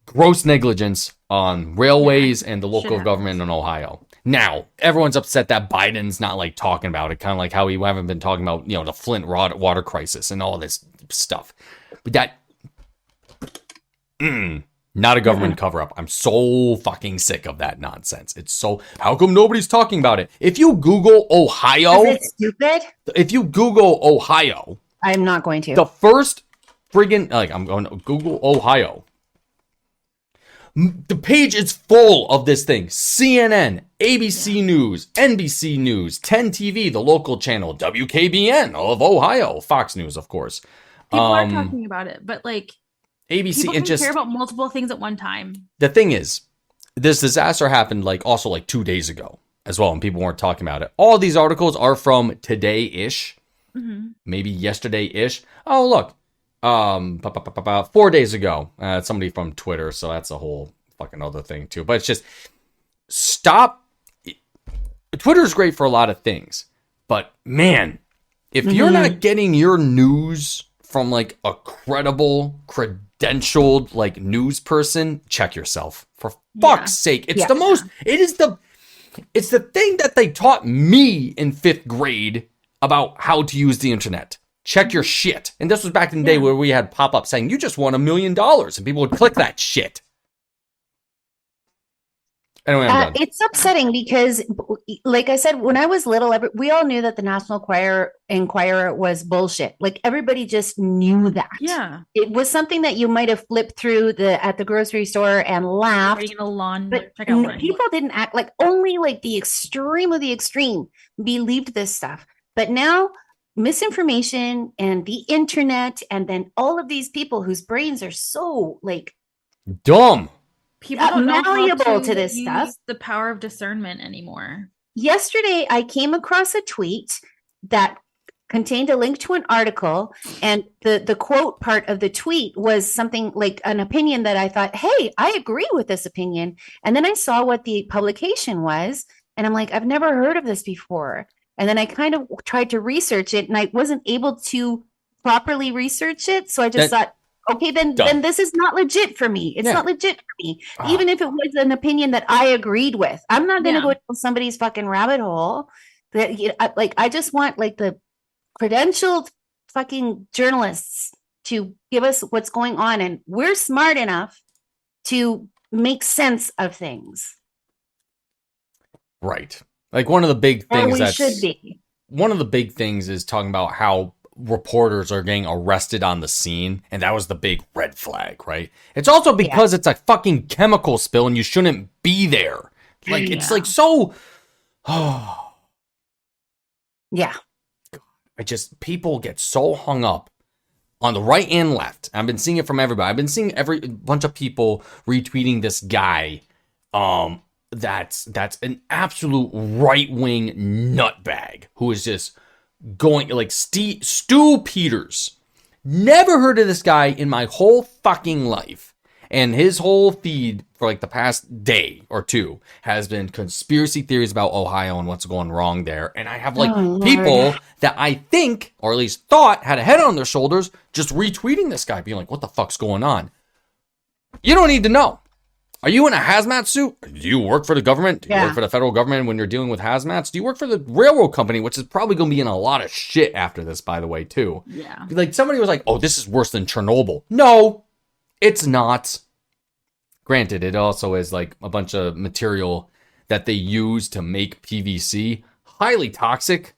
Gross negligence on railways and the local Shit government in Ohio. Now, everyone's upset that Biden's not like talking about it, kind of like how we haven't been talking about, the Flint water crisis and all this stuff. But that, not a government cover-up. I'm so fucking sick of that nonsense. It's so, how come nobody's talking about it? If you Google Ohio, Is it stupid? if you Google Ohio, I'm not going to. the first friggin' I'm going to Google Ohio. The page is full of this thing. CNN, ABC News, NBC News, 10 TV, the local channel, WKBN of Ohio, Fox News, of course. People are talking about it, but like ABC, people and can just care about multiple things at one time. the thing is, this disaster happened also 2 days ago as well, and people weren't talking about it. All these articles are from today-ish, maybe yesterday-ish. Oh, look. 4 days ago, somebody from Twitter, so that's a whole fucking other thing too. But it's just stop. Twitter's great for a lot of things, but man, if you're not getting your news from like a credible, credentialed like news person, check yourself for fuck's sake. It's it's the thing that they taught me in 5th grade about how to use the internet. Check your shit. And this was back in the day where we had pop-ups saying, you just won $1 million. And people would click that shit. Anyway, I'm done. It's upsetting because, like I said, when I was little, we all knew that the National Enquirer was bullshit. Like everybody just knew that. Yeah. It was something that you might have flipped through at the grocery store and laughed. Reading a lawn But checkout line. people didn't act like only like the extreme of the extreme believed this stuff. But now misinformation and the internet, and then all of these people whose brains are so like Dumb. People don't know malleable how to this use stuff. the power of discernment anymore. yesterday I came across a tweet that contained a link to an article, and the quote part of the tweet was something like an opinion that I thought, hey, I agree with this opinion. And then I saw what the publication was, and I'm like, I've never heard of this before. And then I kind of tried to research it, and I wasn't able to properly research it. So I just thought, okay, then this is not legit for me. It's not legit for me. Even if it was an opinion that I agreed with. I'm not going to go down somebody's fucking rabbit hole. I just want like the credentialed fucking journalists to give us what's going on, and we're smart enough to make sense of things. Right. Like one of the big Or things we should be. one of the big things is talking about how reporters are getting arrested on the scene, and that was the big red flag, right? It's also because it's a fucking chemical spill and you shouldn't be there. Like it's like so Yeah. People get so hung up on the right and left. I've been seeing it from everybody. I've been seeing every bunch of people retweeting this guy that's an absolute right-wing nutbag who is just going like Stu Peters. Never heard of this guy in my whole fucking life. And his whole feed for like the past day or two has been conspiracy theories about Ohio and what's going wrong there. And I have like people that I think, or at least thought, had a head on their shoulders just retweeting this guy, being like, what the fuck's going on? You don't need to know. Are you in a hazmat suit? Do you work for the government? Do you Yeah. work for the federal government when you're dealing with hazmats? Do you work for the railroad company, which is probably going to be in a lot of shit after this, by the way, too? Yeah. Like, somebody was like, oh, this is worse than Chernobyl. No, it's not. Granted, it also is like a bunch of material that they use to make PVC, highly toxic,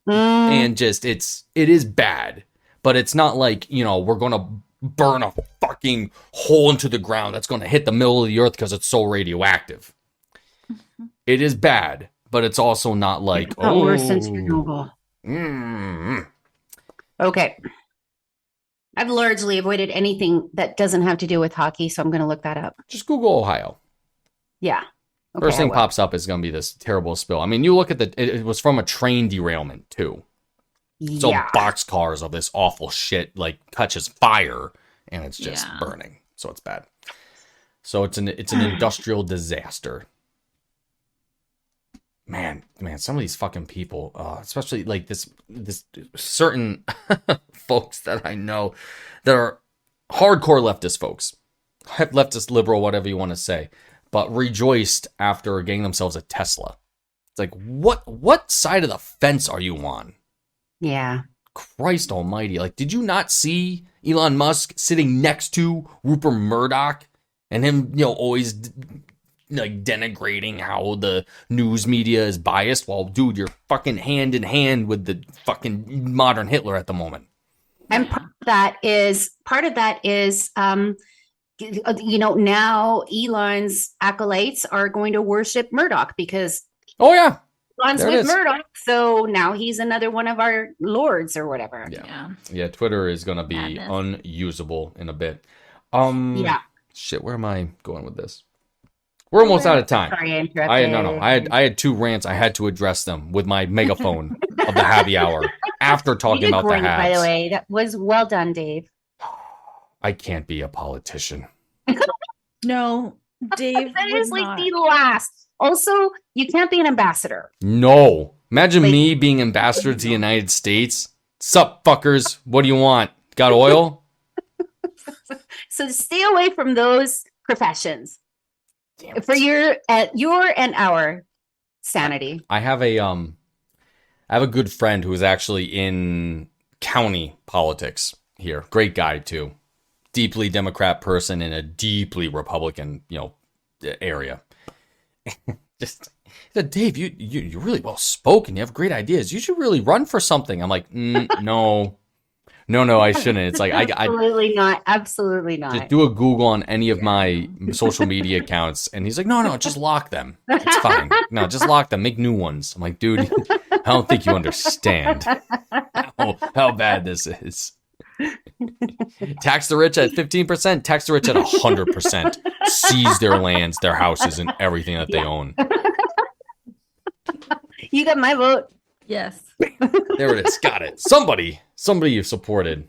and just it is bad. But it's not like, we're gonna burn a fucking hole into the ground that's gonna hit the middle of the earth because it's so radioactive. It is bad, but it's also not like Not worse than Chernobyl. mm, Okay. I've largely avoided anything that doesn't have to do with hockey, so I'm going to look that up. just Google Ohio. Yeah. Okay, First I thing will. pops up is gonna be this terrible spill. I mean, you look at it was from a train derailment too. So Yeah. boxcars of this awful shit like catches fire and it's just Yeah. burning. So it's bad. So it's an industrial disaster. Man, some of these fucking people, especially like this certain folks that I know that are hardcore leftist folks, leftist liberal, whatever you want to say, but rejoiced after getting themselves a Tesla. It's like, what side of the fence are you on? Yeah. Christ almighty. Like, did you not see Elon Musk sitting next to Rupert Murdoch and him, always like denigrating how the news media is biased? Well, dude, you're fucking hand in hand with the fucking modern Hitler at the moment. And part of that is now Elon's acolytes are going to worship Murdoch because Oh yeah. Elon's There it with is. Murdoch. So now he's another one of our lords or whatever. Yeah. Yeah. Yeah, Twitter is gonna be Madness. unusable in a bit. Yeah. Shit, where am I going with this? We're almost out of time. Sorry, I interrupted. I had two rants. I had to address them with my megaphone of the happy hour after You talking did about the great, by the Habs. way. That was well done, Dave. I can't be a politician. No, Dave. That would is like not. the last. Also, you can't be an ambassador. No. Imagine Like- me being ambassador to the United States. Sup, fuckers? What do you want? Got oil? So stay away from those professions for your and our sanity. I have a good friend who is actually in county politics here. Great guy too. Deeply Democrat person in a deeply Republican, area. Just he said, Dave, you're really well spoken. You have great ideas. You should really run for something. I'm like, no, I shouldn't. It's like I Absolutely not. Absolutely just not. do a Google on any of my social media accounts, and he's like, no, just lock them. It's fine. No, just lock them. Make new ones. I'm like, dude, I don't think you understand how bad this is. Tax the rich at 15%, tax the rich at 100%. Seize their lands, their houses, and everything that they own. You got my vote. Yes. There it is. Got it. Somebody you've supported.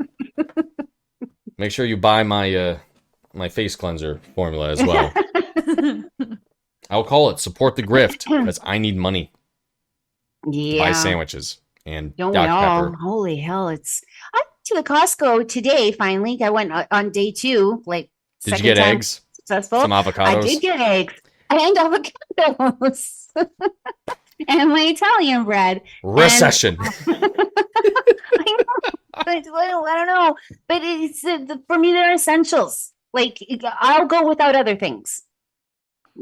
Make sure you buy my my face cleanser formula as well. I'll call it support the grift because I need money to buy Yeah. sandwiches and Don't we Dr. all? Pepper. Holy hell! I went to the Costco today. Finally, I went on day 2. Like, Did you second get time eggs? Successful. Some I avocados? did get eggs and avocados and my Italian bread. Recession. I know, but I don't know. But it's for me, they're essentials. Like, I'll go without other things.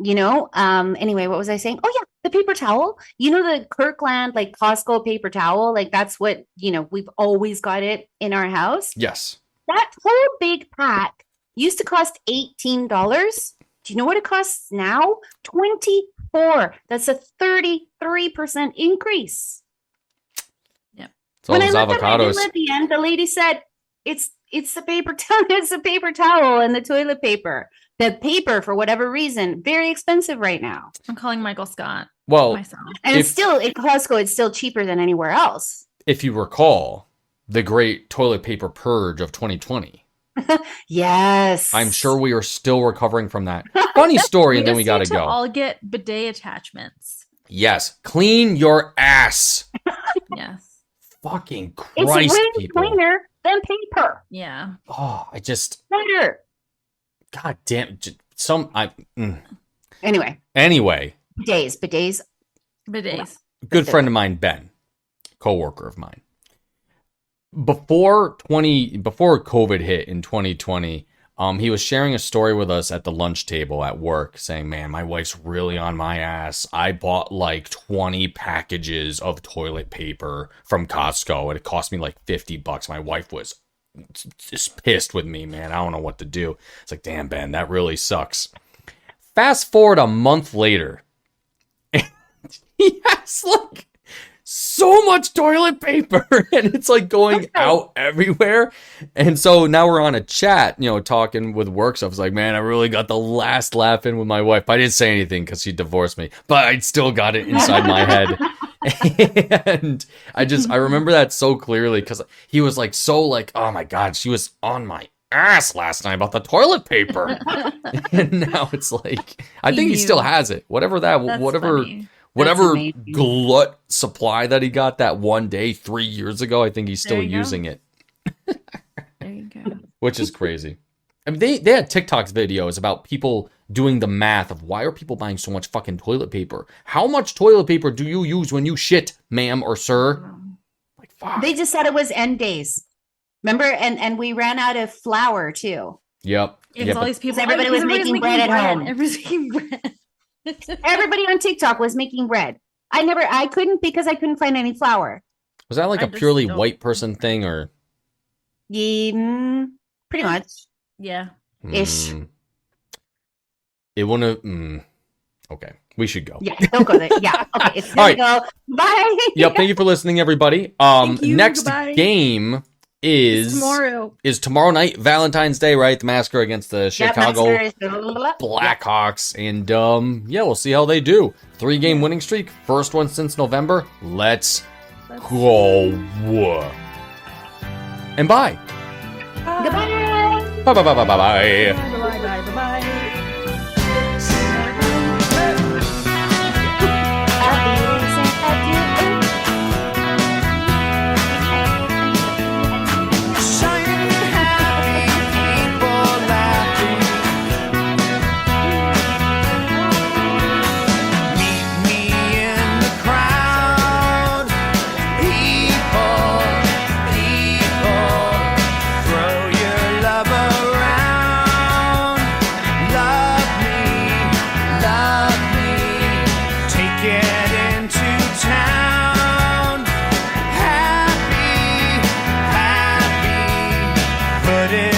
Anyway, what was I saying? Oh yeah, the paper towel. The Kirkland, like Costco paper towel. Like, that's what we've always got it in our house. Yes. That whole big pack used to cost $18. Do you know what it costs now? $24. That's a 33% increase. So all When I those looked at my bill avocados. at the end, the lady said, it's the paper towel. It's the paper towel and the toilet paper. The paper, for whatever reason, very expensive right now. I'm calling Michael Scott Well, myself. And it's If- still at Costco, it's still cheaper than anywhere else. if you recall, the great toilet paper purge of 2020. Yes. I'm sure we are still recovering from that. Funny story, and then we just gotta need to go. all get bidet attachments. Yes, clean your ass. Yes. Fucking It's Christ, way people. cleaner than paper. Yeah. Oh, I just, Better. god damn, Anyway, bidets. Bidets. good friend of mine, Ben, coworker of mine. Before COVID hit in 2020, he was sharing a story with us at the lunch table at work, saying, "Man, my wife's really on my ass. I bought like 20 packages of toilet paper from Costco, and it cost me like $50. My wife was just pissed with me, man. I don't know what to do." It's like, damn, Ben, that really sucks. Fast forward a month later, he has like so much toilet paper and it's like going out everywhere. And so now we're on a chat, talking with work stuff. It's like, man, I really got the last laugh in with my wife. I didn't say anything because she divorced me, but I still got it inside my head. And I remember that so clearly because he was like, oh my God, she was on my ass last night about the toilet paper. And now it's like, I think he still has it. Whatever glut supply that he got that one day 3 years ago, I think he's still using it. There you go. Which is crazy. I mean, they had TikTok videos about people doing the math of why are people buying so much fucking toilet paper? How much toilet paper do you use when you shit, ma'am or sir? Like, fuck. They just said it was end days. Remember? And we ran out of flour too. Yep. It's all these people. Everybody was making bread at home. Everybody's making bread. Everybody on TikTok was making bread. I couldn't because I couldn't find any flour. Was that like I a purely just white person thing or? Yeah, pretty much. Yeah. Ish. It wouldn't. Okay, we should go. Yeah, don't go there. Yeah, okay. It's All right. go. Bye. Yep. Thank you for listening, everybody. Thank you, Next goodbye. game is tomorrow night, Valentine's Day, right? The massacre against the Chicago Blackhawks, and we'll see how they do. 3-game winning streak, first one since November. Let's go. And bye. Goodbye. Bye bye bye bye bye bye. Bye. Shining happy people laughing. Meet me in the crowd. People, throw your love around. Love me, take it into town. Happy, put it